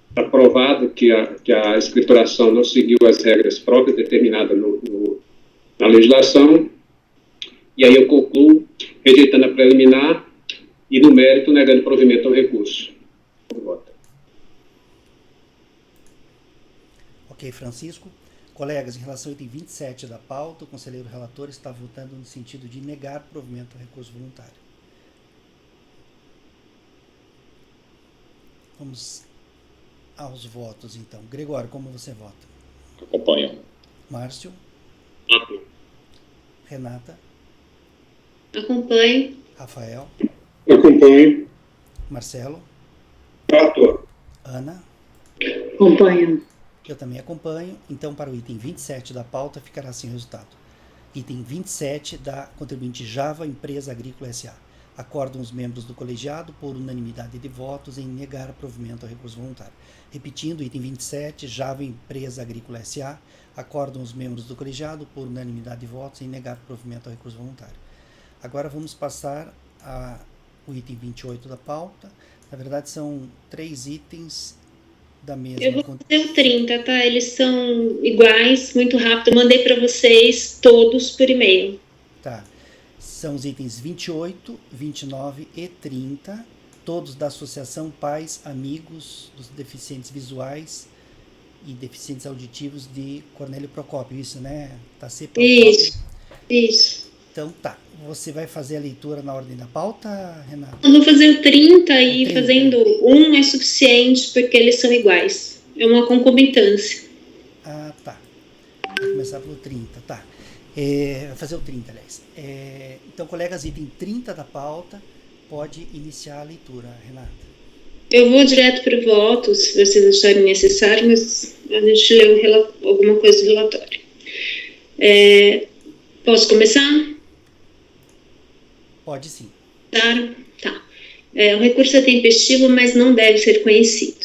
está provado, que a escrituração não seguiu as regras próprias determinadas na legislação, e aí eu concluo rejeitando a preliminar e no mérito negando provimento ao recurso. Ok, Francisco. Colegas, em relação ao item 27 da pauta, o conselheiro relator está votando no sentido de negar provimento ao recurso voluntário. Vamos aos votos, então. Gregório, como você vota? Acompanho. Márcio? Apoio. Renata? Acompanho. Rafael? Acompanho. Marcelo? Ator. Ana? Acompanho. Eu também acompanho. Então, para o item 27 da pauta, ficará assim o resultado. Item 27 da contribuinte Java Empresa Agrícola S.A. Acordam os membros do colegiado por unanimidade de votos em negar provimento ao recurso voluntário. Repetindo, item 27, Java Empresa Agrícola S.A. Acordam os membros do colegiado por unanimidade de votos em negar provimento ao recurso voluntário. Agora vamos passar ao item 28 da pauta. Na verdade, são 3 itens da mesma. Eu vou fazer o 30, tá? Eles são iguais, muito rápido. Eu mandei para vocês todos por e-mail. Tá. São os itens 28, 29 e 30, todos da Associação Pais Amigos dos Deficientes Visuais e Deficientes Auditivos de Cornélio Procópio, isso, né? Tá sempre. Isso. Então tá. Você vai fazer a leitura na ordem da pauta, Renata? Eu vou fazer o 30 e 30. Fazendo um é suficiente porque eles são iguais. É uma concomitância. Ah, tá. Vou começar pelo 30, tá. Vai fazer o 30, aliás. Então, colegas, item 30 da pauta, pode iniciar a leitura, Renata. Eu vou direto para o voto, se vocês acharem necessário, mas a gente leu alguma coisa do relatório. Posso começar? Pode sim. Claro? Tá. O recurso é tempestivo, mas não deve ser conhecido.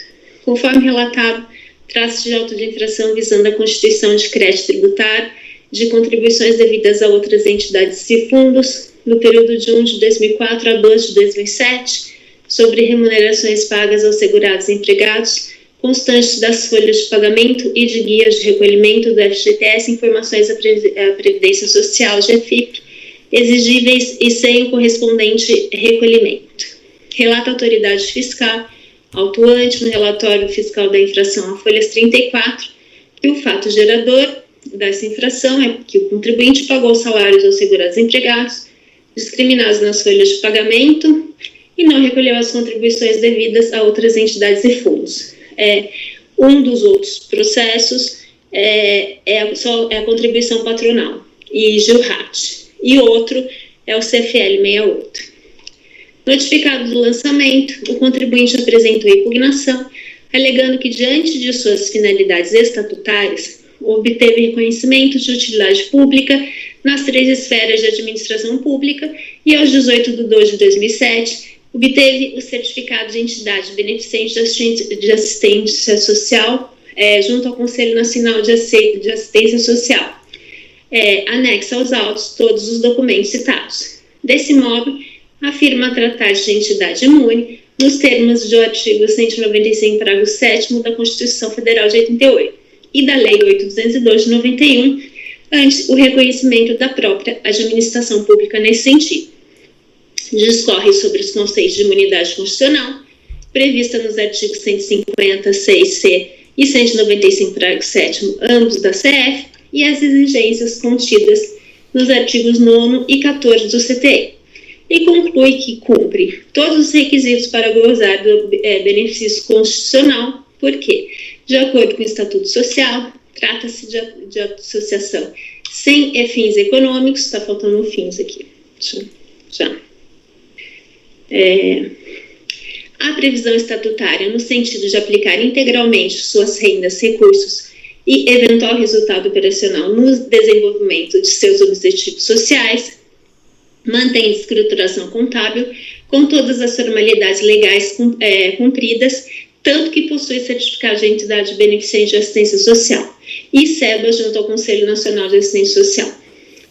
Conforme relatado, trata-se de auto de infração visando a constituição de crédito tributário de contribuições devidas a outras entidades e fundos no período de 1 de 2004 a 2 de 2007, sobre remunerações pagas aos segurados e empregados, constantes das folhas de pagamento e de guias de recolhimento do FGTS, informações à Previdência Social, GFIP, exigíveis e sem o correspondente recolhimento. Relata a autoridade fiscal, autuante no relatório fiscal da infração a folhas 34, que o fato gerador dessa infração é que o contribuinte pagou salários aos segurados empregados, discriminados nas folhas de pagamento, e não recolheu as contribuições devidas a outras entidades e fundos. Um dos outros processos é a contribuição patronal, e GILRAT, e outro é o CFL 68. Notificado do lançamento, o contribuinte apresentou impugnação, alegando que, diante de suas finalidades estatutárias, obteve reconhecimento de utilidade pública nas 3 esferas de administração pública e, aos 18/2/2007, obteve o certificado de entidade beneficente de assistência social junto ao Conselho Nacional de Assistência Social. Anexa aos autos todos os documentos citados. Desse modo, afirma tratar de entidade imune nos termos do artigo 195, parágrafo 7º da Constituição Federal de 88 e da Lei 8.202 de 91, ante o reconhecimento da própria administração pública nesse sentido. Discorre sobre os conceitos de imunidade constitucional, prevista nos artigos 150, 6c e 195, parágrafo 7º, ambos da CF, e as exigências contidas nos artigos 9º e 14 do CTE, e conclui que cumpre todos os requisitos para gozar do benefício constitucional, porque, de acordo com o Estatuto Social, trata-se de associação sem fins econômicos, está faltando fins aqui, a previsão estatutária no sentido de aplicar integralmente suas rendas, recursos e eventual resultado operacional no desenvolvimento de seus objetivos sociais, mantém escrituração contábil com todas as formalidades legais cumpridas, tanto que possui certificado de entidade beneficente de assistência social e SEBA junto ao Conselho Nacional de Assistência Social.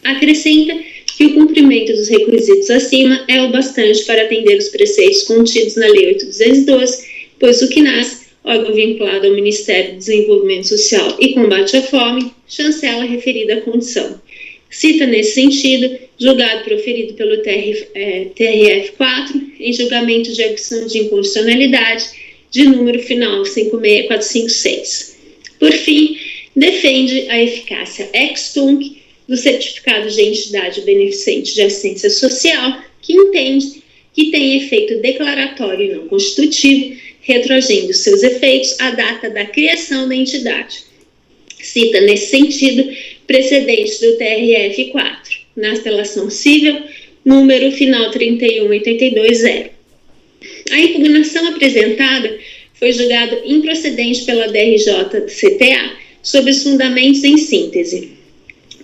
Acrescenta que o cumprimento dos requisitos acima é o bastante para atender os preceitos contidos na Lei 8.212, pois o CNAS, órgão vinculado ao Ministério do Desenvolvimento Social e Combate à Fome, chancela a referida condição. Cita nesse sentido, julgado proferido pelo TRF4, em julgamento de ação de inconstitucionalidade, de número final 56456. Por fim, defende a eficácia ex-tunc do certificado de entidade beneficente de assistência social, que entende que tem efeito declaratório e não constitutivo, retroagindo seus efeitos à data da criação da entidade. Cita, nesse sentido, precedentes do TRF4, na instalação civil, número final 31820. A impugnação apresentada foi julgada improcedente pela DRJ-CTA sob os fundamentos em síntese,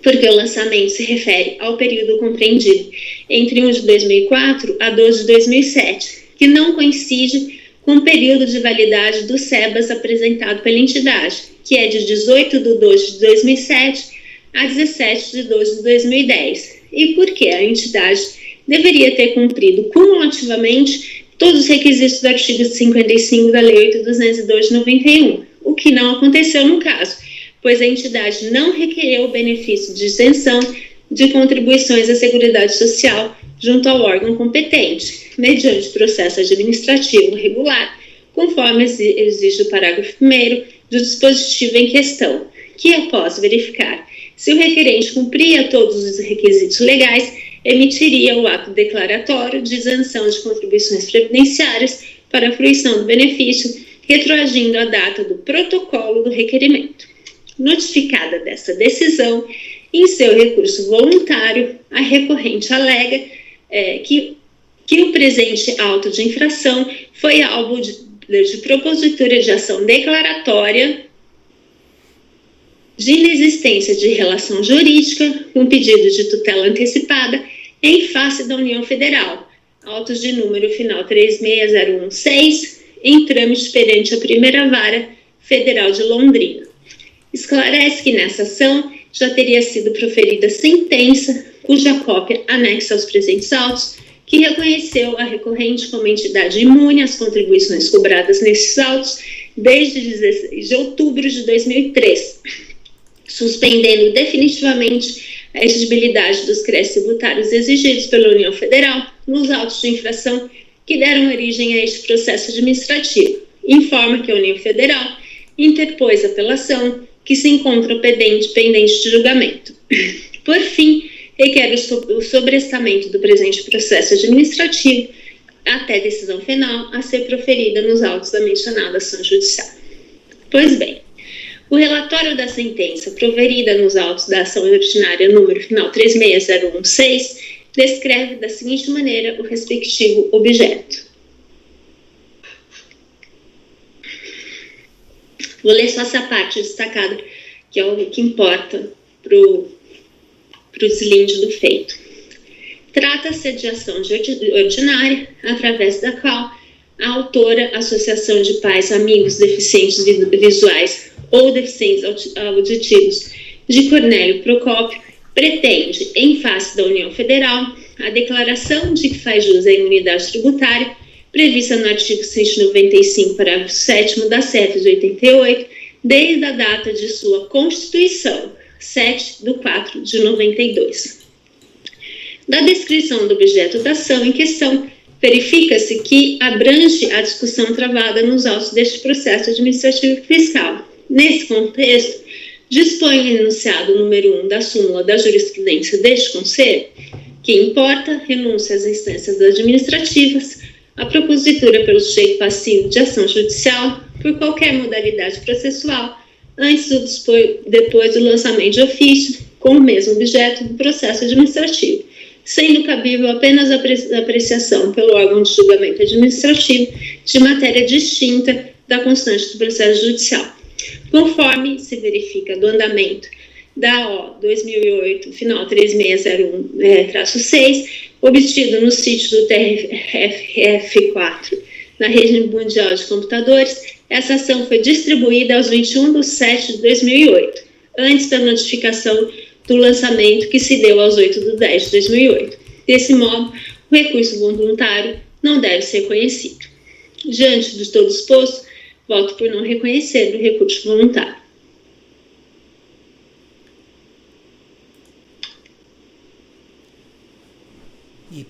porque o lançamento se refere ao período compreendido entre 1 de 2004 a 12 de 2007, que não coincide com o período de validade do SEBAS apresentado pela entidade, que é de 18 de 2 de 2007 a 17 de 12 de 2010, e porque a entidade deveria ter cumprido cumulativamente todos os requisitos do artigo 55 da Lei 8.202 de 91, o que não aconteceu no caso, pois a entidade não requereu o benefício de isenção de contribuições à Seguridade Social junto ao órgão competente, mediante processo administrativo regular, conforme exige o parágrafo 1º do dispositivo em questão, que, após verificar se o requerente cumpria todos os requisitos legais, emitiria o ato declaratório de isenção de contribuições previdenciárias para a fruição do benefício, retroagindo a data do protocolo do requerimento. Notificada dessa decisão, em seu recurso voluntário, a recorrente alega que o presente auto de infração foi alvo de propositura de ação declaratória de inexistência de relação jurídica com pedido de tutela antecipada em face da União Federal, autos de número final 36016, em trâmite perante a Primeira Vara Federal de Londrina. Esclarece que nessa ação já teria sido proferida sentença, cuja cópia anexa aos presentes autos, que reconheceu a recorrente como entidade imune às contribuições cobradas nesses autos desde 16 de outubro de 2003, suspendendo definitivamente a exigibilidade dos créditos tributários exigidos pela União Federal nos autos de infração que deram origem a este processo administrativo. Informa que a União Federal interpôs apelação que se encontra pendente de julgamento. Por fim, requer o sobrestamento do presente processo administrativo até decisão final a ser proferida nos autos da mencionada ação judicial. Pois bem, o relatório da sentença proferida nos autos da ação ordinária número final 36016 descreve da seguinte maneira o respectivo objeto. Vou ler só essa parte destacada que é o que importa para o deslinde do feito. Trata-se de ação ordinária, através da qual a autora, Associação de Pais, Amigos, Deficientes Visuais ou Deficientes Auditivos de Cornélio Procópio, pretende, em face da União Federal, a declaração de que faz jus à imunidade tributária, prevista no artigo 195, parágrafo 7º da CEF de 88, desde a data de sua constituição, 7/4 de 92. Da descrição do objeto da ação em questão, verifica-se que abrange a discussão travada nos autos deste processo administrativo fiscal. Nesse contexto, dispõe o enunciado número 1 da súmula da jurisprudência deste Conselho, que importa renúncia às instâncias administrativas, a propositura pelo sujeito passivo de ação judicial, por qualquer modalidade processual, antes ou depois do lançamento de ofício, com o mesmo objeto do processo administrativo, sendo cabível apenas a apreciação pelo órgão de julgamento administrativo de matéria distinta da constante do processo judicial, conforme se verifica do andamento da O 2008, final 3601-6, obtido no sítio do TRF4, na rede mundial de computadores. Essa ação foi distribuída aos 21/7/2008, antes da notificação do lançamento, que se deu aos 8/10/2008. Desse modo, o recurso voluntário não deve ser conhecido. Diante de todo exposto, voto por não reconhecer o recurso voluntário. E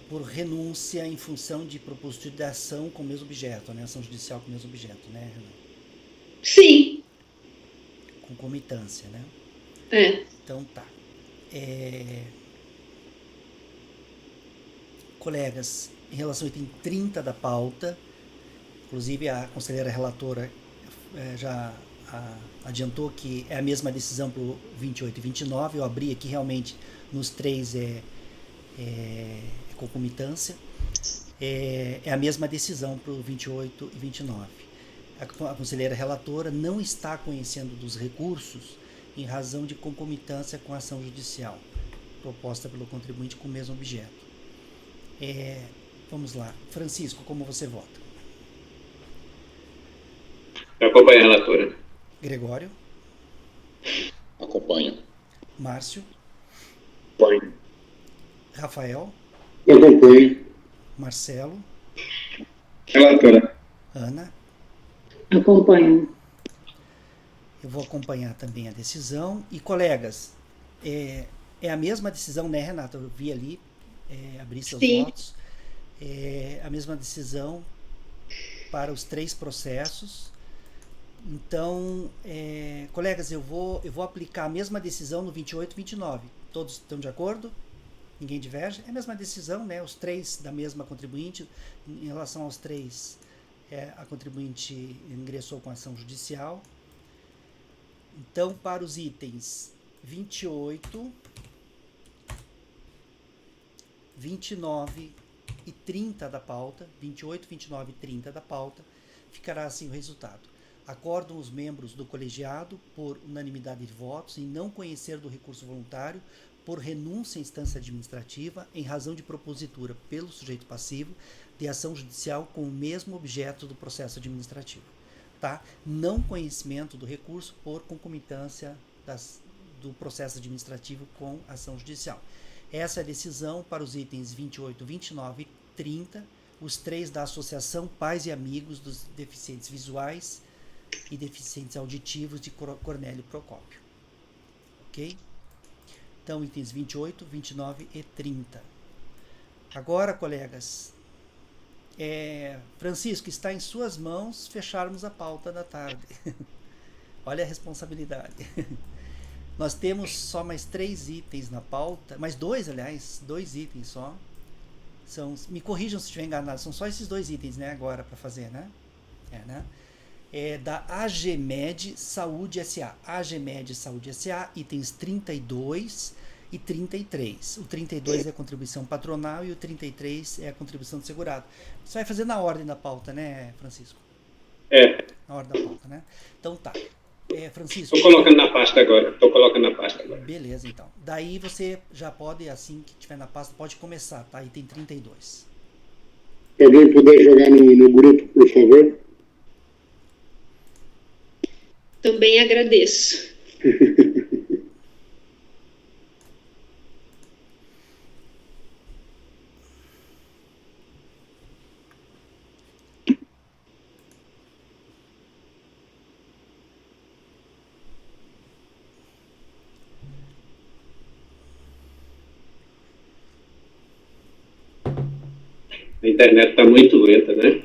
por renúncia em função de propósito de ação com o mesmo objeto, né? Ação judicial com o mesmo objeto, né, Renan? Sim. Concomitância, né? Então tá. Colegas, em relação ao item 30 da pauta, inclusive a conselheira relatora já adiantou que é a mesma decisão para o 28 e 29, eu abri aqui realmente nos três concomitância, é a mesma decisão para o 28 e 29. A conselheira relatora não está conhecendo dos recursos em razão de concomitância com a ação judicial proposta pelo contribuinte com o mesmo objeto. Vamos lá. Francisco, como você vota? Eu acompanho a relatora. Gregório? Acompanho. Márcio? Acompanho. Rafael? Acompanho. Marcelo? Relatora. Ana? Acompanho. Eu vou acompanhar também a decisão. E, colegas, é a mesma decisão, né, Renata? Eu vi ali, abri seus votos. É a mesma decisão para os três processos. Então, colegas, eu vou aplicar a mesma decisão no 28 e 29. Todos estão de acordo? Ninguém diverge? É a mesma decisão, né? Os três da mesma contribuinte. Em relação aos três, a contribuinte ingressou com ação judicial. Então, para os itens 28, 29 e 30 da pauta, 28, 29 e 30 da pauta, ficará assim o resultado. Acordam os membros do colegiado, por unanimidade de votos, em não conhecer do recurso voluntário, por renúncia à instância administrativa, em razão de propositura pelo sujeito passivo de ação judicial com o mesmo objeto do processo administrativo. Tá? Não conhecimento do recurso por concomitância do processo administrativo com ação judicial. Essa é a decisão para os itens 28, 29 e 30, os três da Associação Pais e Amigos dos Deficientes Visuais e Deficientes Auditivos de Cornélio Procópio. Ok? Então, itens 28, 29 e 30. Agora, colegas, Francisco, está em suas mãos fecharmos a pauta da tarde. Olha a responsabilidade. Nós temos só mais 3 itens na pauta, mais 2, aliás, 2 itens só. Me corrijam se estiver enganado, são só esses 2 itens, né, agora para fazer, né? Né? Da AGMed Saúde S.A. AGMed Saúde S.A., itens 32 e 33. O 32 é a contribuição patronal e o 33 é a contribuição do segurado. Você vai fazer na ordem da pauta, né, Francisco? Na ordem da pauta, né? Então tá. Francisco? Estou colocando na pasta agora. Beleza, então. Daí você já pode, assim que tiver na pasta, pode começar, tá? Item 32. Se alguém puder jogar no grupo, por favor. Também agradeço. A internet está muito lenta, né?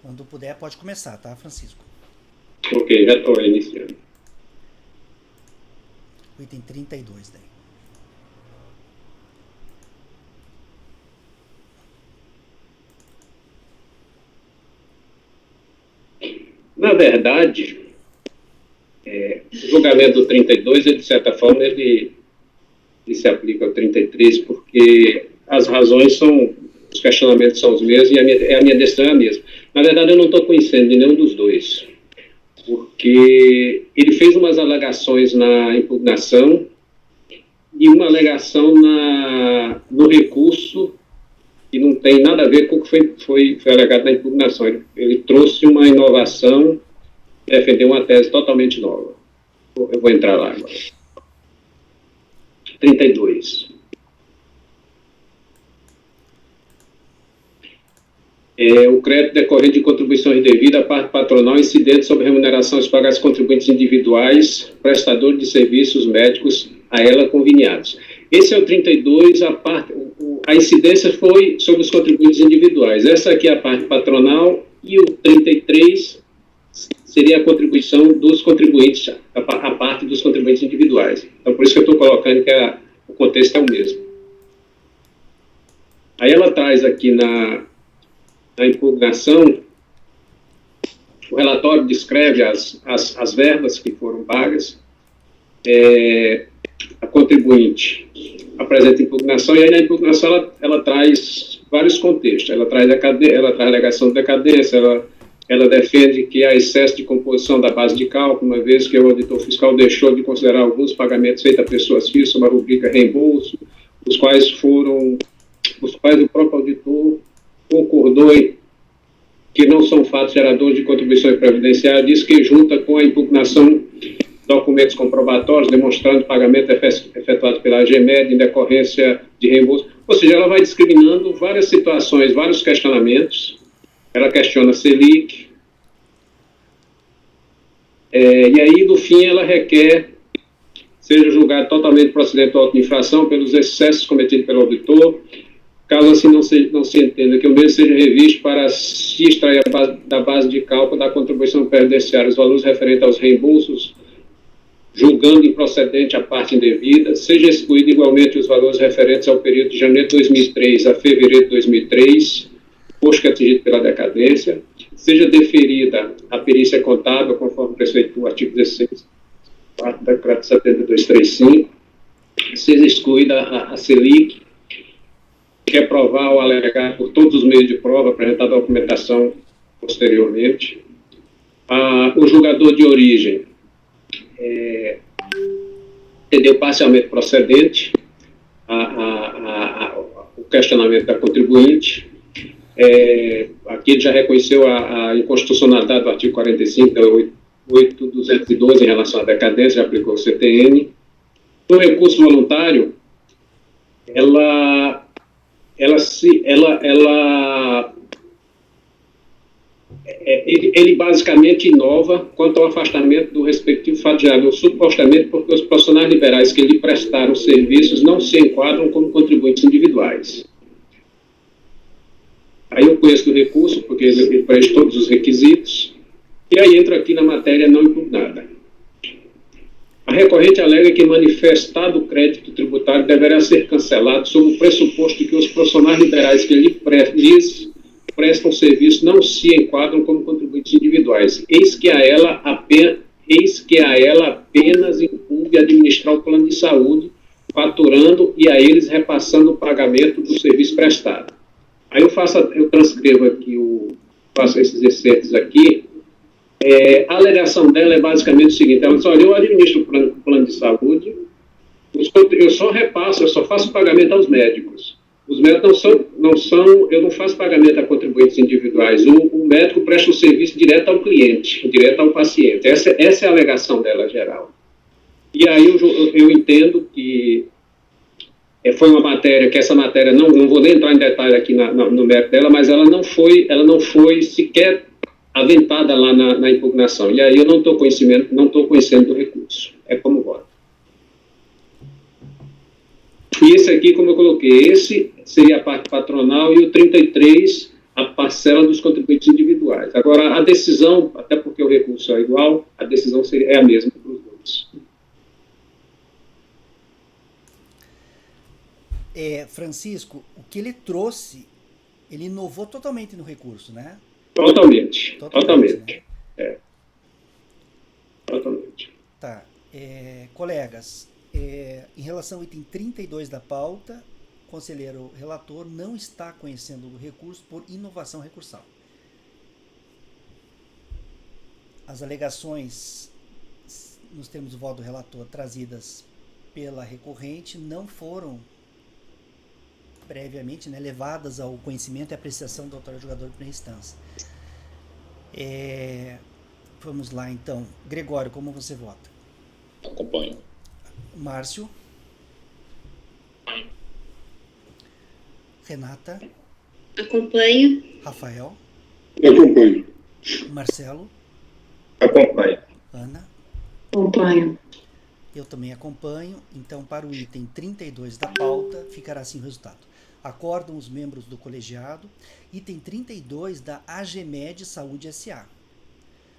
Quando puder, pode começar, tá, Francisco? Ok, já estou iniciando. O item 32 daí. Na verdade, o julgamento do 32, ele, de certa forma, ele se aplica ao 33, porque as razões são, os questionamentos são os mesmos e a minha decisão é a mesma. Na verdade, eu não estou conhecendo de nenhum dos dois, porque ele fez umas alegações na impugnação e uma alegação no recurso que não tem nada a ver com o que foi alegado na impugnação. Ele trouxe uma inovação, defendeu uma tese totalmente nova. Eu vou entrar lá agora. 32. O crédito decorrente de contribuições devidas à parte patronal incidente sobre remunerações pagas aos contribuintes individuais, prestadores de serviços médicos a ela conveniados. Esse é o 32, a incidência foi sobre os contribuintes individuais. Essa aqui é a parte patronal e o 33 seria a contribuição dos contribuintes, a parte dos contribuintes individuais. Então, por isso que eu estou colocando que o contexto é o mesmo. Aí ela traz aqui na impugnação, o relatório descreve as verbas que foram pagas, a contribuinte apresenta impugnação, e aí na impugnação ela traz vários contextos, ela traz a alegação de decadência, ela defende que há excesso de composição da base de cálculo, uma vez que o auditor fiscal deixou de considerar alguns pagamentos feitos a pessoas físicas, uma rubrica reembolso, os quais o próprio auditor concordou que não são fatos geradores de contribuições previdenciárias, diz que junta com a impugnação documentos comprobatórios demonstrando pagamento efetuado pela AGMED em decorrência de reembolso. Ou seja, ela vai discriminando várias situações, vários questionamentos. Ela questiona a Selic. E aí, no fim, ela requer seja julgado totalmente procedente ao auto de infração pelos excessos cometidos pelo auditor, caso assim não se entenda que o mesmo seja revisto para se extrair da base de cálculo da contribuição previdenciária os valores referentes aos reembolsos, julgando improcedente a parte indevida, seja excluído igualmente os valores referentes ao período de janeiro de 2003 a fevereiro de 2003, posto que atingido pela decadência, seja deferida a perícia contábil, conforme prescrito no artigo 16, parte da decreto 7235, seja excluída a Selic, que é provar ou alegar por todos os meios de prova, apresentar a documentação posteriormente. O julgador de origem entendeu parcialmente procedente o questionamento da contribuinte. Aqui ele já reconheceu a inconstitucionalidade do artigo 45 da 8.212 em relação à decadência, já aplicou o CTN. No recurso voluntário, ele basicamente inova quanto ao afastamento do respectivo fato gerador, supostamente porque os profissionais liberais que lhe prestaram serviços não se enquadram como contribuintes individuais. Aí eu conheço o recurso, porque ele preenche todos os requisitos, e aí entro aqui na matéria não impugnada. A recorrente alega que manifestado o crédito tributário deverá ser cancelado sob o pressuposto de que os profissionais liberais que lhes prestam serviço não se enquadram como contribuintes individuais. Eis que a ela apenas incumbe administrar o plano de saúde, faturando e a eles repassando o pagamento do serviço prestado. Aí eu transcrevo aqui, faço esses excertos aqui. A alegação dela é basicamente o seguinte: ela diz, olha, eu administro o plano de saúde, eu só faço pagamento aos médicos. Os médicos eu não faço pagamento a contribuintes individuais. O médico presta o serviço direto ao cliente, direto ao paciente. Essa é a alegação dela geral. E aí eu entendo que foi uma matéria, que essa matéria, não vou nem entrar em detalhe aqui no mérito dela, mas ela não foi sequer aventada lá na impugnação. E aí eu não estou conhecendo do recurso. É como voto. E esse aqui, como eu coloquei, esse seria a parte patronal e o 33, a parcela dos contribuintes individuais. Agora, a decisão, até porque o recurso é igual, a decisão é a mesma para os dois. Francisco, o que ele trouxe, ele inovou totalmente no recurso, né? Totalmente. Né? Totalmente. Tá. Colegas, em relação ao item 32 da pauta, o conselheiro relator não está conhecendo o recurso por inovação recursal. As alegações, nos termos do voto do relator, trazidas pela recorrente, não foram previamente, né, levadas ao conhecimento e apreciação do autor julgador de primeira instância. Vamos lá, então. Gregório, como você vota? Acompanho. Márcio? Renata? Acompanho. Rafael? Acompanho. Marcelo? Acompanho. Ana? Acompanho. Eu também acompanho. Então, para o item 32 da pauta, ficará assim o resultado. Acordam os membros do colegiado. Item 32 da AGMED Saúde S.A.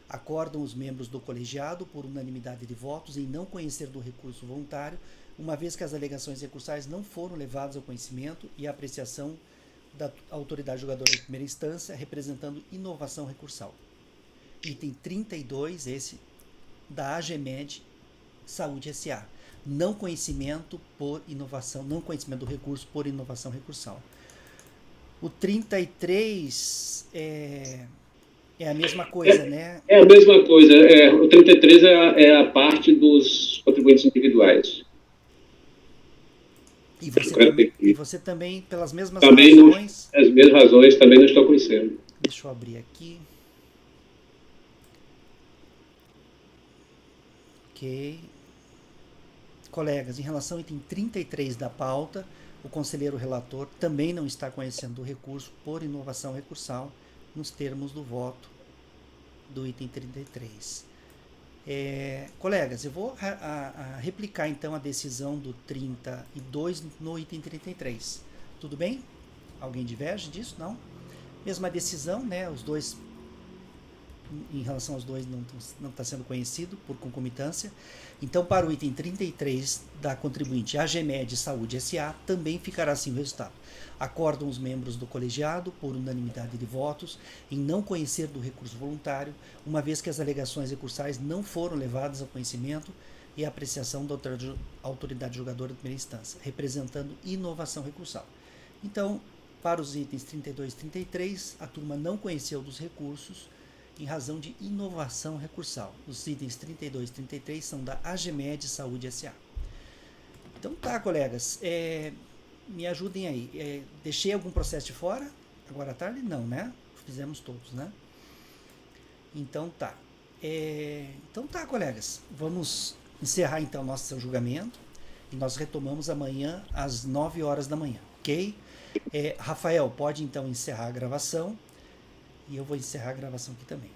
Acordam os membros do colegiado, por unanimidade de votos, em não conhecer do recurso voluntário, uma vez que as alegações recursais não foram levadas ao conhecimento e à apreciação da autoridade julgadora de primeira instância, representando inovação recursal. Item 32, esse, da AGMED Saúde S.A. Não conhecimento por inovação, não conhecimento do recurso por inovação recursal. O 33 é a mesma coisa, né? É a mesma coisa. O 33 é a parte dos contribuintes individuais. E você também, pelas mesmas também razões... As mesmas razões, também não estou conhecendo. Deixa eu abrir aqui. Ok. Colegas, em relação ao item 33 da pauta, o conselheiro relator também não está conhecendo o recurso por inovação recursal nos termos do voto do item 33. Colegas, eu vou replicar então a decisão do 32 no item 33. Tudo bem? Alguém diverge disso? Não? Mesma decisão, né? Os dois, em relação aos dois, não está sendo conhecido por concomitância. Então, para o item 33 da contribuinte AGMED Saúde S.A., também ficará assim o resultado. Acordam os membros do colegiado, por unanimidade de votos, em não conhecer do recurso voluntário, uma vez que as alegações recursais não foram levadas ao conhecimento e à apreciação da autoridade julgadora de primeira instância, representando inovação recursal. Então, para os itens 32 e 33, a turma não conheceu dos recursos em razão de inovação recursal. Os itens 32 e 33 são da AGMED Saúde S.A. Então tá, colegas, me ajudem aí. Deixei algum processo de fora? Agora à tarde? Não, né? Fizemos todos, né? Então tá. Então tá, colegas. Vamos encerrar então nosso julgamento e nós retomamos amanhã às 9 horas da manhã, ok? Rafael, pode então encerrar a gravação e eu vou encerrar a gravação aqui também.